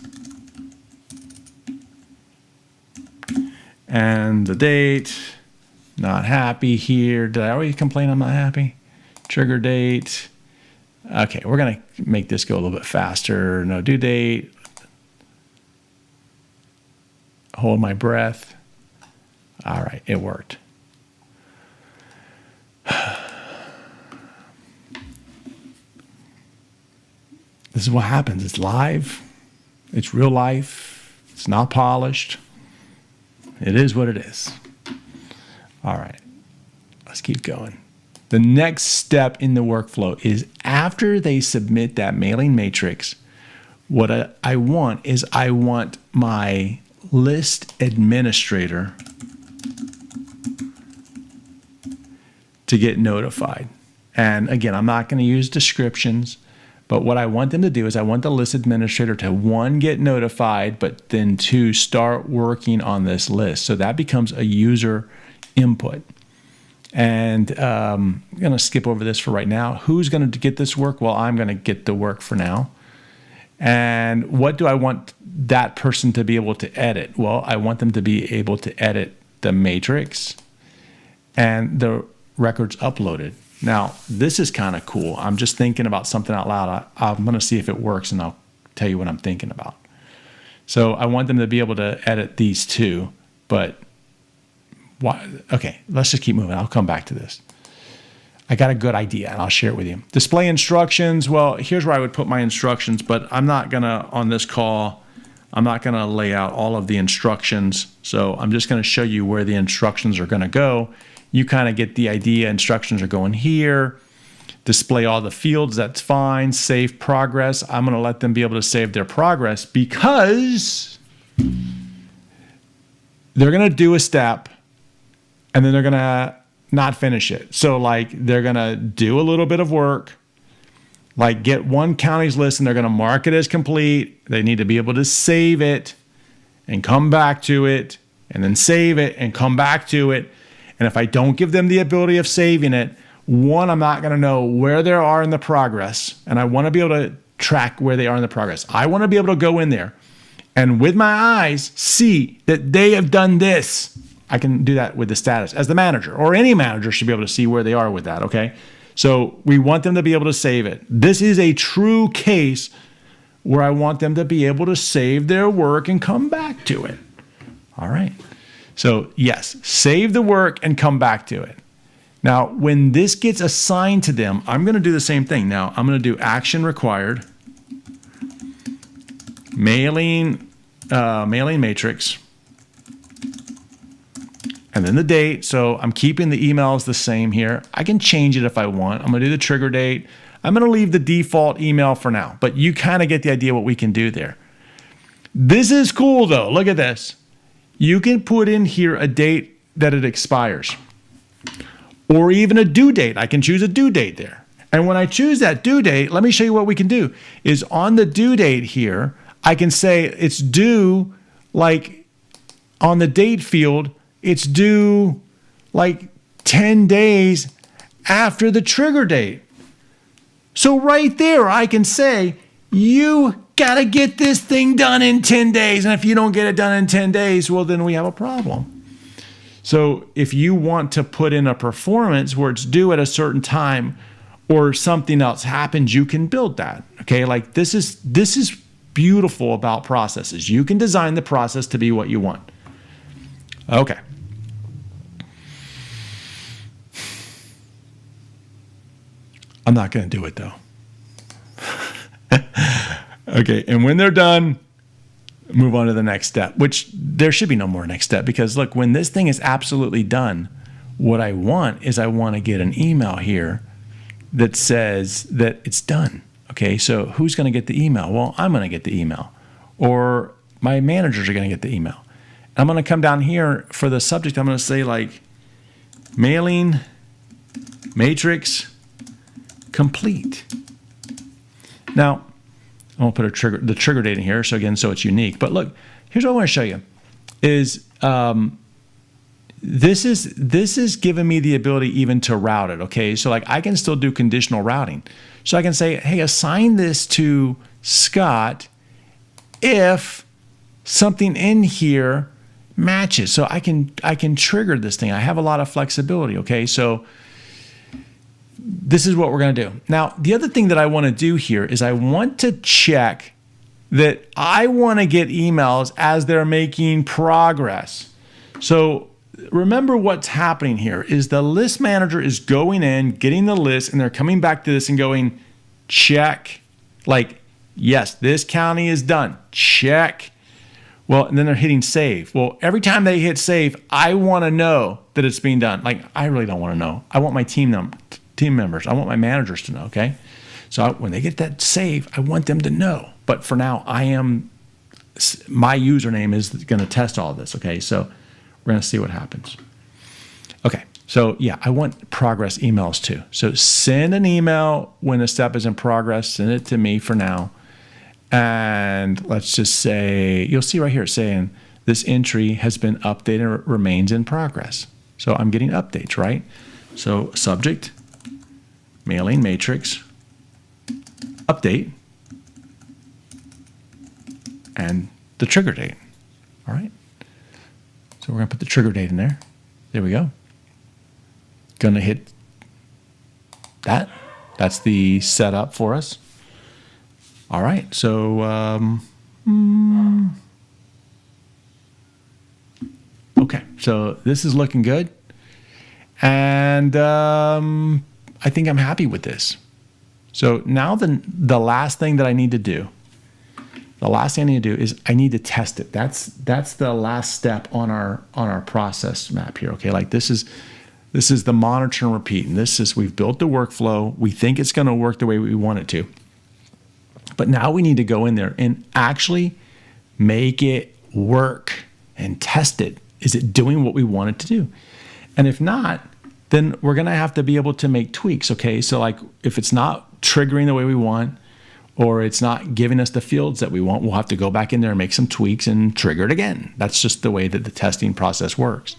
And the date. Not happy here. Did I already complain I'm not happy? Trigger date. Okay, we're going to make this go a little bit faster. No due date. Hold my breath. All right, it worked. This is what happens. It's live. It's real life. It's not polished. It is what it is. All right, let's keep going. The next step in the workflow is after they submit that mailing matrix, what I want is I want my list administrator to get notified. And again, I'm not going to use descriptions, but what I want them to do is I want the list administrator to, one, get notified, but then two, start working on this list. So that becomes a user input. And I'm going to skip over this for right now. Who's going to get this work? Well, I'm going to get the work for now. And what do I want that person to be able to edit? Well, I want them to be able to edit the matrix and the records uploaded. Now, this is kind of cool. I'm just thinking about something out loud. I'm going to see if it works, and I'll tell you what I'm thinking about. So I want them to be able to edit these two, but why? Okay, let's just keep moving. I'll come back to this. I got a good idea, and I'll share it with you. Display instructions. Well, here's where I would put my instructions, but I'm not going to, on this call, I'm not going to lay out all of the instructions. So I'm just going to show you where the instructions are going to go. You kind of get the idea. Instructions are going here. Display all the fields, that's fine. Save progress. I'm going to let them be able to save their progress because they're going to do a step and then they're going to not finish it. So like they're going to do a little bit of work, like get one county's list and they're going to mark it as complete. They need to be able to save it and come back to it and then save it and come back to it. And if I don't give them the ability of saving it, one, I'm not going to know where they are in the progress. And I want to be able to track where they are in the progress. I want to be able to go in there and with my eyes see that they have done this. I can do that with the status as the manager, or any manager should be able to see where they are with that, okay? So we want them to be able to save it. This is a true case where I want them to be able to save their work and come back to it. All right. So yes, save the work and come back to it. Now, when this gets assigned to them, I'm going to do the same thing. Now, I'm going to do action required, mailing matrix, and then the date. So I'm keeping the emails the same here. I can change it if I want. I'm going to do the trigger date. I'm going to leave the default email for now, but you kind of get the idea what we can do there. This is cool though. Look at this. You can put in here a date that it expires, or even a due date. I can choose a due date there. And when I choose that due date, let me show you what we can do. Is on the due date here, I can say it's due, like on the date field, it's due like 10 days after the trigger date. So right there, I can say, you got to get this thing done in 10 days. And if you don't get it done in 10 days, well, then we have a problem. So if you want to put in a performance where it's due at a certain time or something else happens, you can build that. Okay, like this is beautiful about processes. You can design the process to be what you want. Okay. I'm not going to do it though. Okay, and when they're done, move on to the next step, which there should be no more next step, because look, when this thing is absolutely done, what I want is I want to get an email here that says that it's done. Okay, so who's going to get the email? Well, I'm going to get the email, or my managers are going to get the email. I'm going to come down here for the subject. I'm going to say like mailing matrix complete. Now, I'm going to put the trigger date in here. So again, so it's unique. But look, here's what I want to show you is this is giving me the ability even to route it. Okay, so like I can still do conditional routing. So I can say, hey, assign this to Scott if something in here matches. So I can trigger this thing. I have a lot of flexibility. Okay, so this is what we're going to do. Now, the other thing that I want to do here is I want to check that I want to get emails as they're making progress. So remember what's happening here is the list manager is going in, getting the list, and they're coming back to this and going, check. Like, yes, this county is done. Check. Well, and then they're hitting save. Well, every time they hit save, I want to know that it's being done. Like, I really don't want to know. I want my team members. I want my managers to know, okay? So when they get that save, I want them to know. But for now, my username is going to test all of this, okay? So we're going to see what happens. Okay, so yeah, I want progress emails too. So send an email when a step is in progress. Send it to me for now. And let's just say, you'll see right here saying this entry has been updated and remains in progress. So I'm getting updates, right? So subject, mailing matrix, update, and the trigger date. All right. So we're going to put the trigger date in there. There we go. Going to hit that. That's the setup for us. All right. So okay. So this is looking good. And I think I'm happy with this. So now the last thing that I need to do, is I need to test it. That's the last step on our process map here. Okay, like this is the monitor and repeat, and we've built the workflow. We think it's going to work the way we want it to, but now we need to go in there and actually make it work and test it. Is it doing what we want it to do? And if not, then we're going to have to be able to make tweaks. Okay, so like if it's not triggering the way we want, or it's not giving us the fields that we want, we'll have to go back in there and make some tweaks and trigger it again. That's just the way that the testing process works.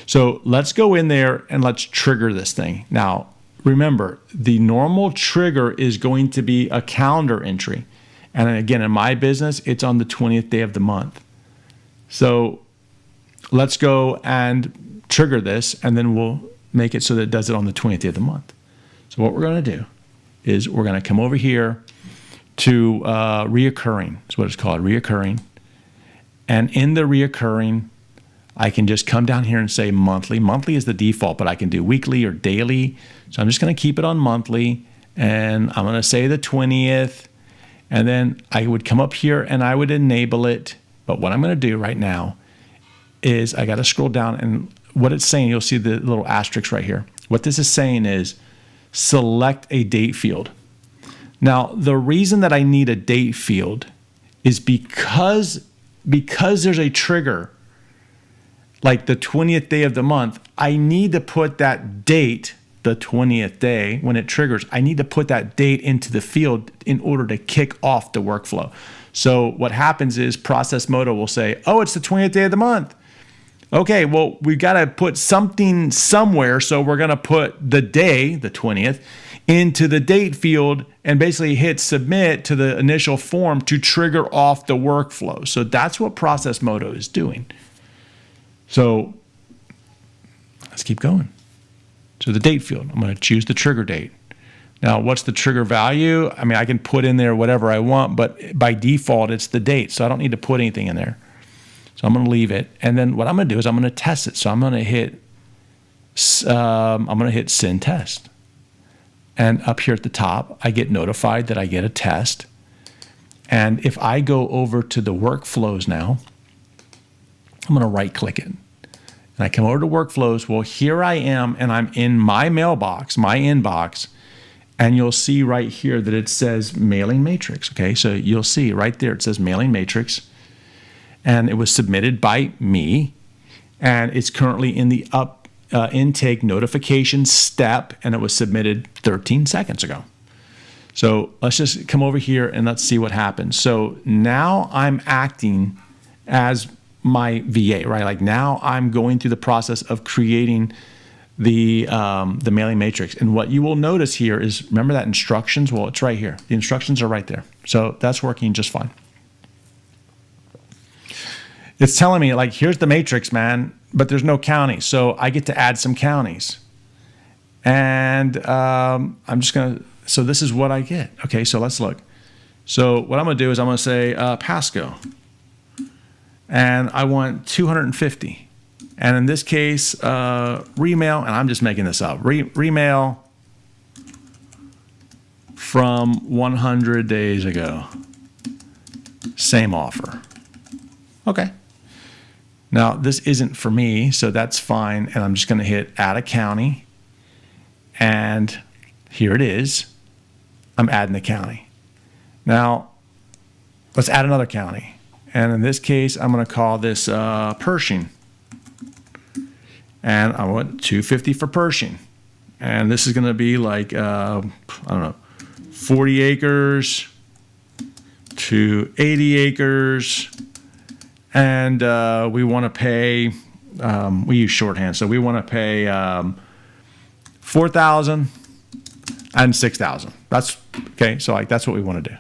So let's go in there and let's trigger this thing. Now, remember, the normal trigger is going to be a calendar entry. And again, in my business, it's on the 20th day of the month. So let's go and trigger this, and then we'll make it so that it does it on the 20th day of the month. So what we're going to do is we're going to come over here to reoccurring. That's what it's called, reoccurring. And in the reoccurring, I can just come down here and say monthly. Monthly is the default, but I can do weekly or daily. So I'm just going to keep it on monthly, and I'm going to say the 20th, and then I would come up here and I would enable it. But what I'm going to do right now is I got to scroll down, and what it's saying, you'll see the little asterisk right here. What this is saying is select a date field. Now, the reason that I need a date field is because there's a trigger, like the 20th day of the month, I need to put that date, the 20th day, when it triggers, I need to put that date into the field in order to kick off the workflow. So what happens is Process Modo will say, oh, it's the 20th day of the month. Okay, well, we got to put something somewhere, so we're going to put the day, the 20th, into the date field and basically hit submit to the initial form to trigger off the workflow. So that's what Process Modo is doing. So let's keep going. So the date field, I'm going to choose the trigger date. Now, what's the trigger value? I mean, I can put in there whatever I want, but by default, it's the date. So I don't need to put anything in there. So I'm going to leave it. And then what I'm going to do is I'm going to test it. So I'm going to hit send test. And up here at the top, I get notified that I get a test. And if I go over to the workflows now, I'm going to right click it. And I come over to workflows. Well, here I am, and I'm in my mailbox, my inbox, and you'll see right here that it says mailing matrix. Okay, so you'll see right there it says mailing matrix, and it was submitted by me, and it's currently in the intake notification step, and it was submitted 13 seconds ago. So let's just come over here and let's see what happens. So now I'm acting as my VA, right? Like now I'm going through the process of creating the mailing matrix. And what you will notice here is, remember that instructions? Well, it's right here. The instructions are right there. So that's working just fine. It's telling me, like, here's the matrix, man, but there's no counties. So I get to add some counties. And I'm just going to, so this is what I get. Okay, so let's look. So what I'm going to do is I'm going to say Pasco. And I want 250. And in this case, remail, and I'm just making this up, remail from 100 days ago. Same offer. Okay. Now, this isn't for me, so that's fine. And I'm just going to hit add a county. And here it is. I'm adding the county. Now, let's add another county. And in this case, I'm going to call this Pershing. And I want 250 for Pershing. And this is going to be like, I don't know, 40 acres to 80 acres. And we want to pay, we use shorthand, so we want to pay 4,000 and 6,000. That's, okay, so like that's what we want to do.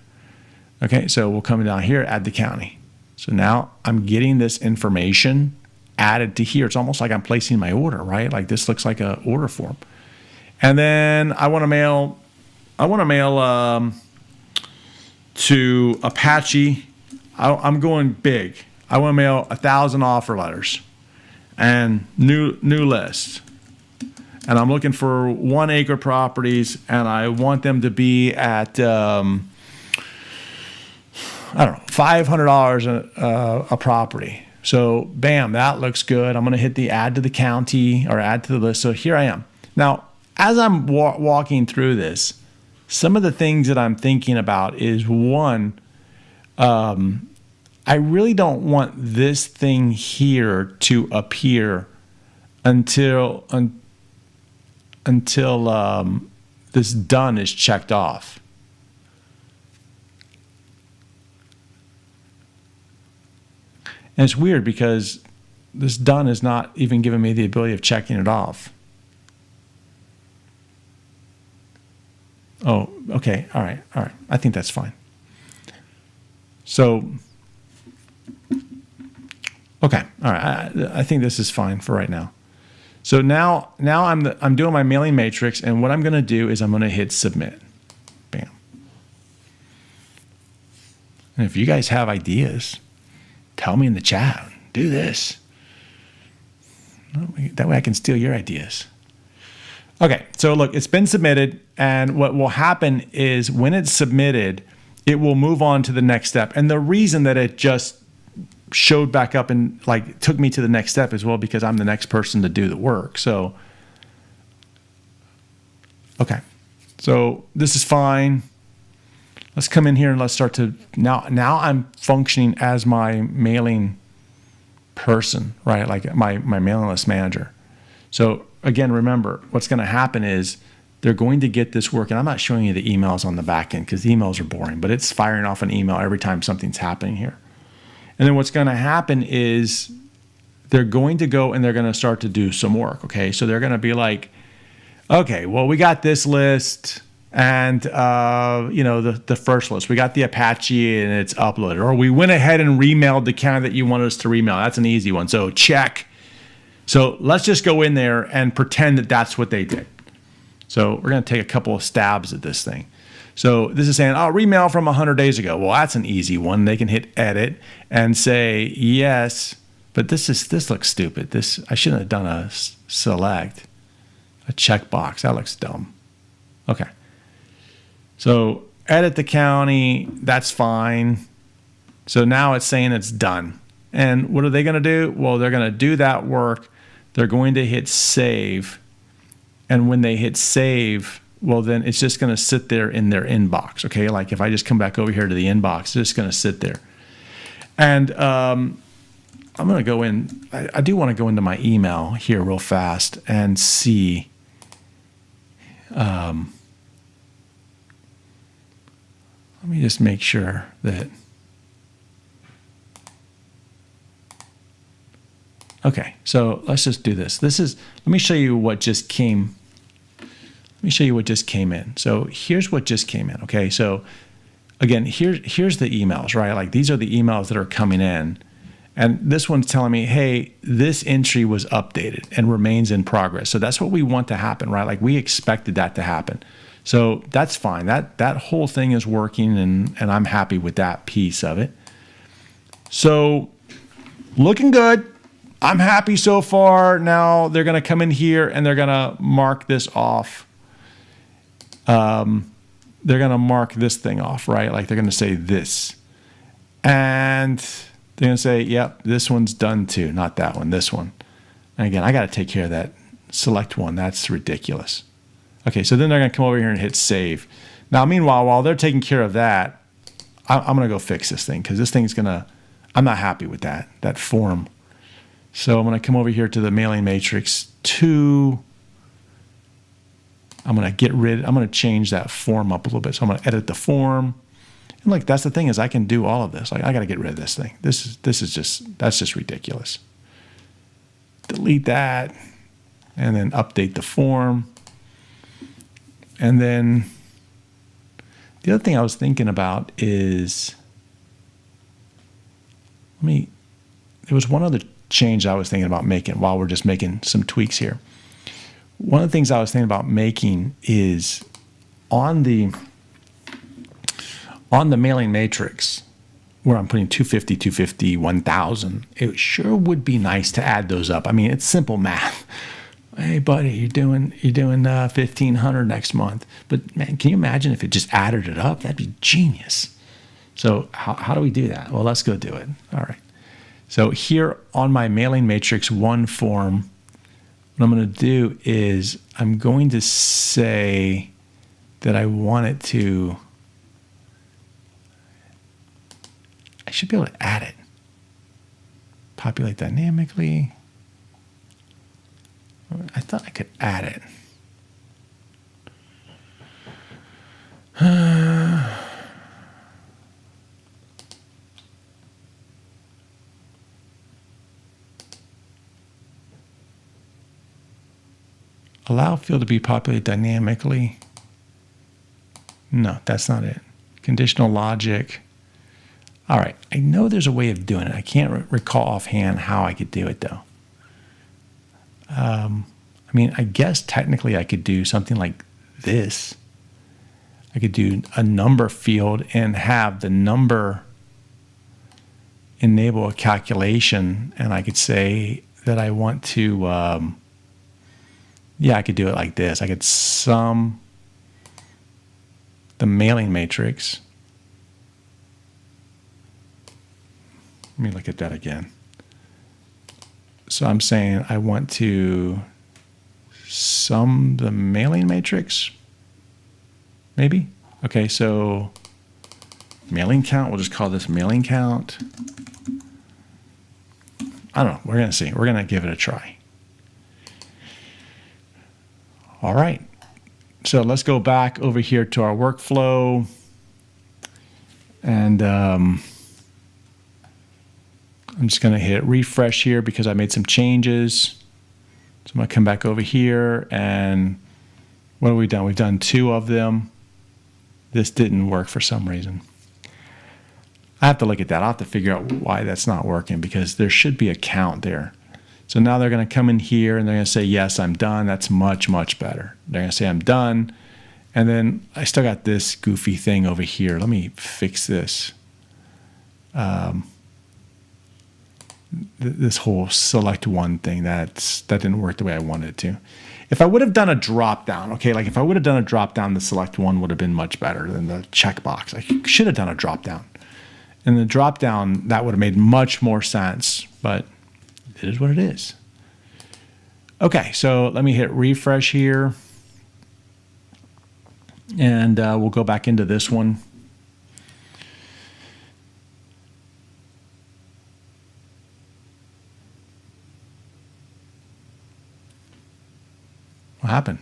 Okay, so we'll come down here, add the county. So now I'm getting this information added to here. It's almost like I'm placing my order, right? Like this looks like an order form. And then I want to mail to Apache. I'm going big. I want to mail 1,000 offer letters and new list. And I'm looking for 1 acre properties, and I want them to be at I don't know, $500 a property. So bam, that looks good. I'm going to hit the add to the county or add to the list. So here I am. Now, as I'm walking through this, some of the things that I'm thinking about is, one, I really don't want this thing here to appear until this done is checked off. And it's weird because this done is not even giving me the ability of checking it off. Oh, okay. All right. I think that's fine. So, okay. All right. I think this is fine for right now. So now I'm doing my mailing matrix, and what I'm going to do is I'm going to hit submit. Bam. And if you guys have ideas, tell me in the chat. Do this. That way I can steal your ideas. Okay, so look, it's been submitted, and what will happen is when it's submitted, it will move on to the next step. And the reason that it just showed back up and like took me to the next step as well, because I'm the next person to do the work. So, okay, so this is fine. Let's come in here and let's start to, now I'm functioning as my mailing person, right? Like my mailing list manager. So again, remember what's going to happen is they're going to get this work. And I'm not showing you the emails on the back end because the emails are boring, but it's firing off an email every time something's happening here. And then what's going to happen is they're going to go and they're going to start to do some work. Okay. So they're going to be like, okay, well, we got this list. And, the first list, we got the Apache and it's uploaded, or we went ahead and remailed the county that you wanted us to remail. That's an easy one. So check. So let's just go in there and pretend that that's what they did. So we're going to take a couple of stabs at this thing. So this is saying, oh, remail from 100 days ago. Well, that's an easy one. They can hit edit and say, yes, but this looks stupid. I shouldn't have done a select, a checkbox. That looks dumb. Okay. So edit the county, that's fine. So now it's saying it's done. And what are they going to do? Well, they're going to do that work. They're going to hit save. And when they hit save, well, then it's just going to sit there in their inbox. Okay. Like if I just come back over here to the inbox, it's just going to sit there. And I'm going to go in. I do want to go into my email here real fast and see. Let me just make sure that. Okay, so let's just do this. Let me show you what just came. Let me show you what just came in. So here's what just came in. Okay, so again, here's the emails, right? Like these are the emails that are coming in. And this one's telling me, hey, this entry was updated and remains in progress. So that's what we want to happen, right? Like we expected that to happen. So that's fine. That whole thing is working, and I'm happy with that piece of it. So looking good. I'm happy so far. Now they're going to come in here and they're going to mark this off. They're going to mark this thing off, right? Like they're going to say this. And they're going to say, yep, this one's done too. Not that one, this one. And again, I got to take care of that select one. That's ridiculous. Okay, so then they're going to come over here and hit save. Now, meanwhile, while they're taking care of that, I'm going to go fix this thing because this thing's going to, I'm not happy with that form. So I'm going to come over here to the mailing matrix 2. I'm going to change that form up a little bit. So I'm going to edit the form. And like, that's the thing is I can do all of this. Like I got to get rid of this thing. That's just ridiculous. Delete that and then update the form. And then the other thing I was thinking about is, there was one other change I was thinking about making while we're just making some tweaks here. One of the things I was thinking about making is on the mailing matrix where I'm putting 250, 250, 1,000, it sure would be nice to add those up. I mean, it's simple math. Hey, buddy, you're doing 1,500 next month. But man, can you imagine if it just added it up? That'd be genius. So how do we do that? Well, let's go do it. All right. So here on my mailing matrix 1 form, what I'm going to do is I'm going to say that I want it to, I should be able to add it. Populate dynamically. I thought I could add it. Allow field to be populated dynamically. No, that's not it. Conditional logic. All right, I know there's a way of doing it. I can't recall offhand how I could do it though. I mean, I guess technically I could do something like this. I could do a number field and have the number enable a calculation, and I could say that I want to, yeah, I could do it like this. I could sum the mailing matrix. Let me look at that again. So I'm saying I want to sum the mailing matrix, maybe? Okay, so mailing count, we'll just call this mailing count. I don't know, we're gonna see. We're gonna give it a try. All right, so let's go back over here to our workflow. And I'm just going to hit refresh here because I made some changes. So I'm going to come back over here, and what have we done? We've done 2 of them. This didn't work for some reason. I have to look at that. I'll have to figure out why that's not working because there should be a count there. So now they're going to come in here and they're going to say, yes, I'm done. That's much, much better. They're going to say, I'm done. And then I still got this goofy thing over here. Let me fix this. This whole select one thing, that didn't work the way I wanted it to. If I would have done a drop down, okay, like if I would have done a drop down, the select one would have been much better than the checkbox. I should have done a drop down. And the drop down, that would have made much more sense, but it is what it is. Okay, so let me hit refresh here. And we'll go back into this one. What happened?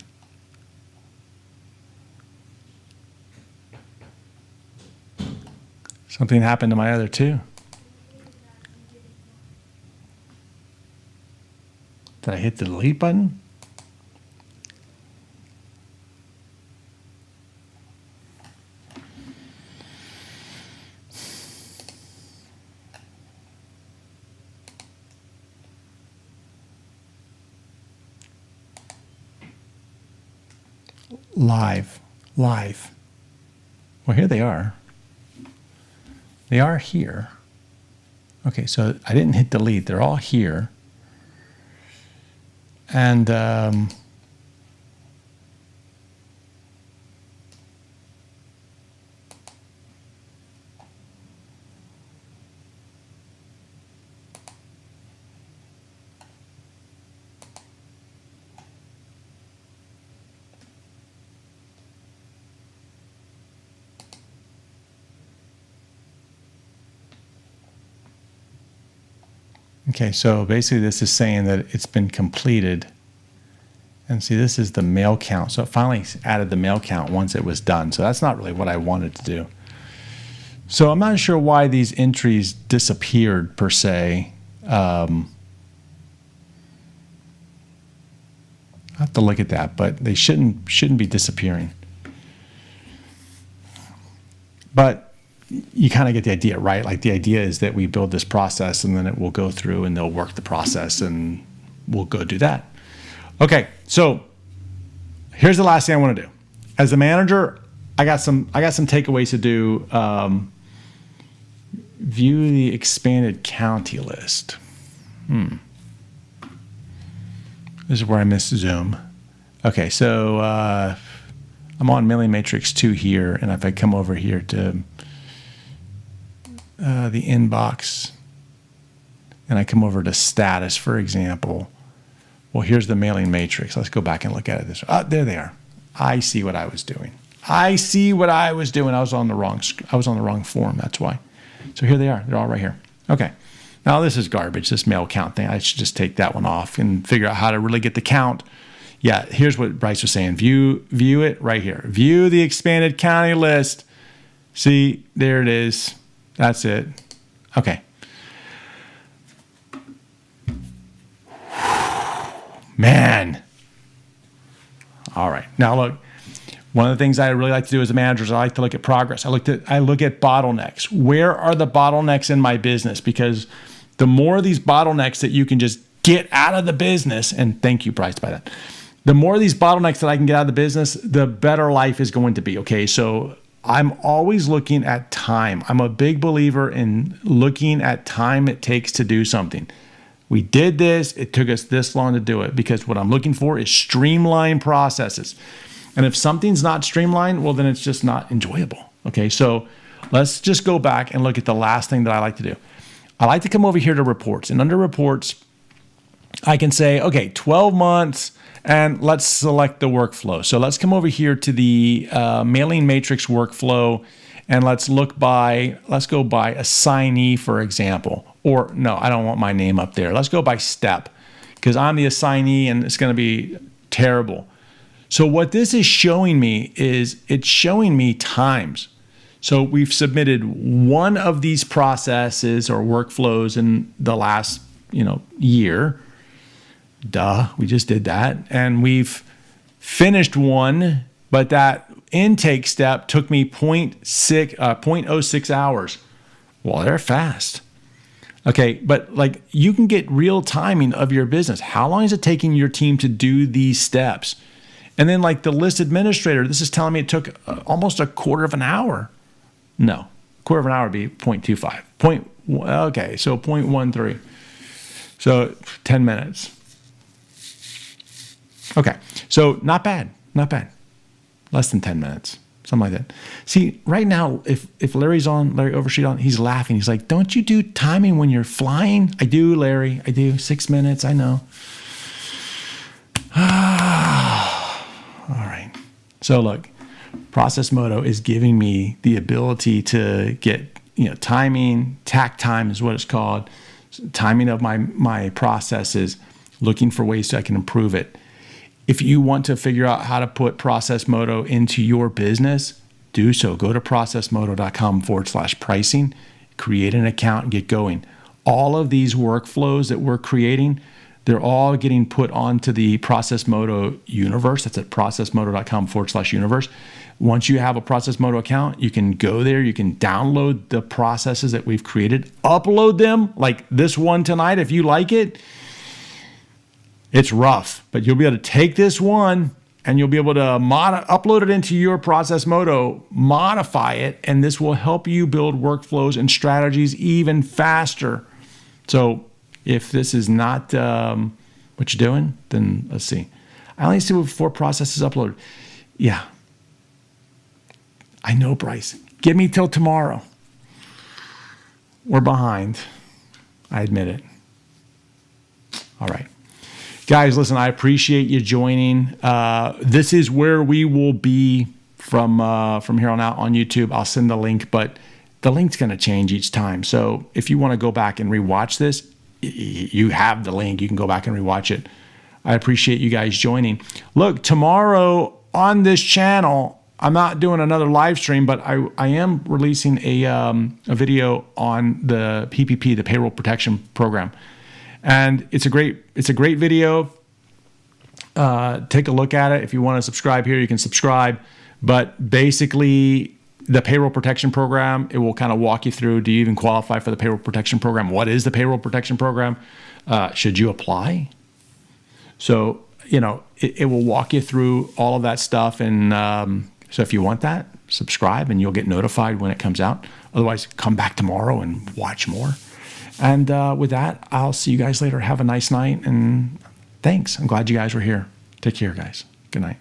Something happened to my other two. Did I hit the delete button? Live. Well, here they are. They are here. Okay, so I didn't hit delete. They're all here. And okay, so basically this is saying that it's been completed. And see, this is the mail count. So it finally added the mail count once it was done. So that's not really what I wanted to do. So I'm not sure why these entries disappeared per se. I have to look at that, but they shouldn't be disappearing. But you kind of get the idea, right? Like the idea is that we build this process and then it will go through and they'll work the process and we'll go do that. Okay, so here's the last thing I want to do. As a manager, I got some takeaways to do. View the expanded county list. This is where I missed Zoom. Okay, so I'm on Mailing Matrix 2 here, and if I come over here to the inbox, and I come over to status, for example, well, here's the mailing matrix. Let's go back and look at it this way. There they are. I see what I was doing. I was on the wrong form. That's why. So here they are. They're all right here. Okay. Now this is garbage, this mail count thing. I should just take that one off and figure out how to really get the count. Yeah, here's what Bryce was saying. View it right here. View the expanded county list. See, there it is. That's it. Okay. Man. All right. Now look, one of the things I really like to do as a manager is I like to look at progress. I look at bottlenecks. Where are the bottlenecks in my business? Because the more of these bottlenecks that you can just get out of the business, and thank you, Bryce, by that. The more of these bottlenecks that I can get out of the business, the better life is going to be. Okay, so I'm always looking at time. I'm a big believer in looking at time it takes to do something. We did this, it took us this long to do it because what I'm looking for is streamlined processes. And if something's not streamlined, well, then it's just not enjoyable. Okay, so let's just go back and look at the last thing that I like to do. I like to come over here to reports, and under reports, I can say, okay, 12 months, and let's select the workflow. So let's come over here to the mailing matrix workflow, and let's go by assignee, for example. Or no, I don't want my name up there. Let's go by step because I'm the assignee and it's going to be terrible. So what this is showing me is it's showing me times. So we've submitted one of these processes or workflows in the last, year. Duh, we just did that. And we've finished one, but that intake step took me 0.06 hours. Well, they're fast. Okay, but like you can get real timing of your business. How long is it taking your team to do these steps? And then like the list administrator, this is telling me it took almost a quarter of an hour. No, a quarter of an hour would be 0.25. Okay, so 0.13. So 10 minutes. Okay, so not bad. Less than 10 minutes. Something like that. See, right now, if Larry Overstreet on, he's laughing. He's like, don't you do timing when you're flying? I do, Larry. I do. 6 minutes. I know. All right. So look, Process Modo is giving me the ability to get, timing, tack time is what it's called, timing of my processes, looking for ways I can improve it. If you want to figure out how to put Process Modo into your business, do so. Go to processmodo.com/pricing, create an account, and get going. All of these workflows that we're creating, they're all getting put onto the Process Modo universe. That's at processmodo.com/universe. Once you have a Process Modo account, you can go there, you can download the processes that we've created, upload them, like this one tonight if you like it. It's rough, but you'll be able to take this one and you'll be able to upload it into your Process Modo, modify it, and this will help you build workflows and strategies even faster. So if this is not what you're doing, then let's see. I only see 4 processes uploaded. Yeah. I know, Bryce. Give me till tomorrow. We're behind. I admit it. All right. Guys, listen, I appreciate you joining. This is where we will be from here on out on YouTube. I'll send the link, but the link's going to change each time. So if you want to go back and rewatch this, you have the link. You can go back and rewatch it. I appreciate you guys joining. Look, tomorrow on this channel, I'm not doing another live stream, but I am releasing a video on the PPP, the Payroll Protection Program. And it's a great video. Take a look at it. If you want to subscribe here, you can subscribe. But basically, the Payroll Protection Program, it will kind of walk you through, do you even qualify for the Payroll Protection Program? What is the Payroll Protection Program? Should you apply? So, it will walk you through all of that stuff. And so if you want that, subscribe and you'll get notified when it comes out. Otherwise, come back tomorrow and watch more. And with that, I'll see you guys later. Have a nice night, and thanks. I'm glad you guys were here. Take care, guys. Good night.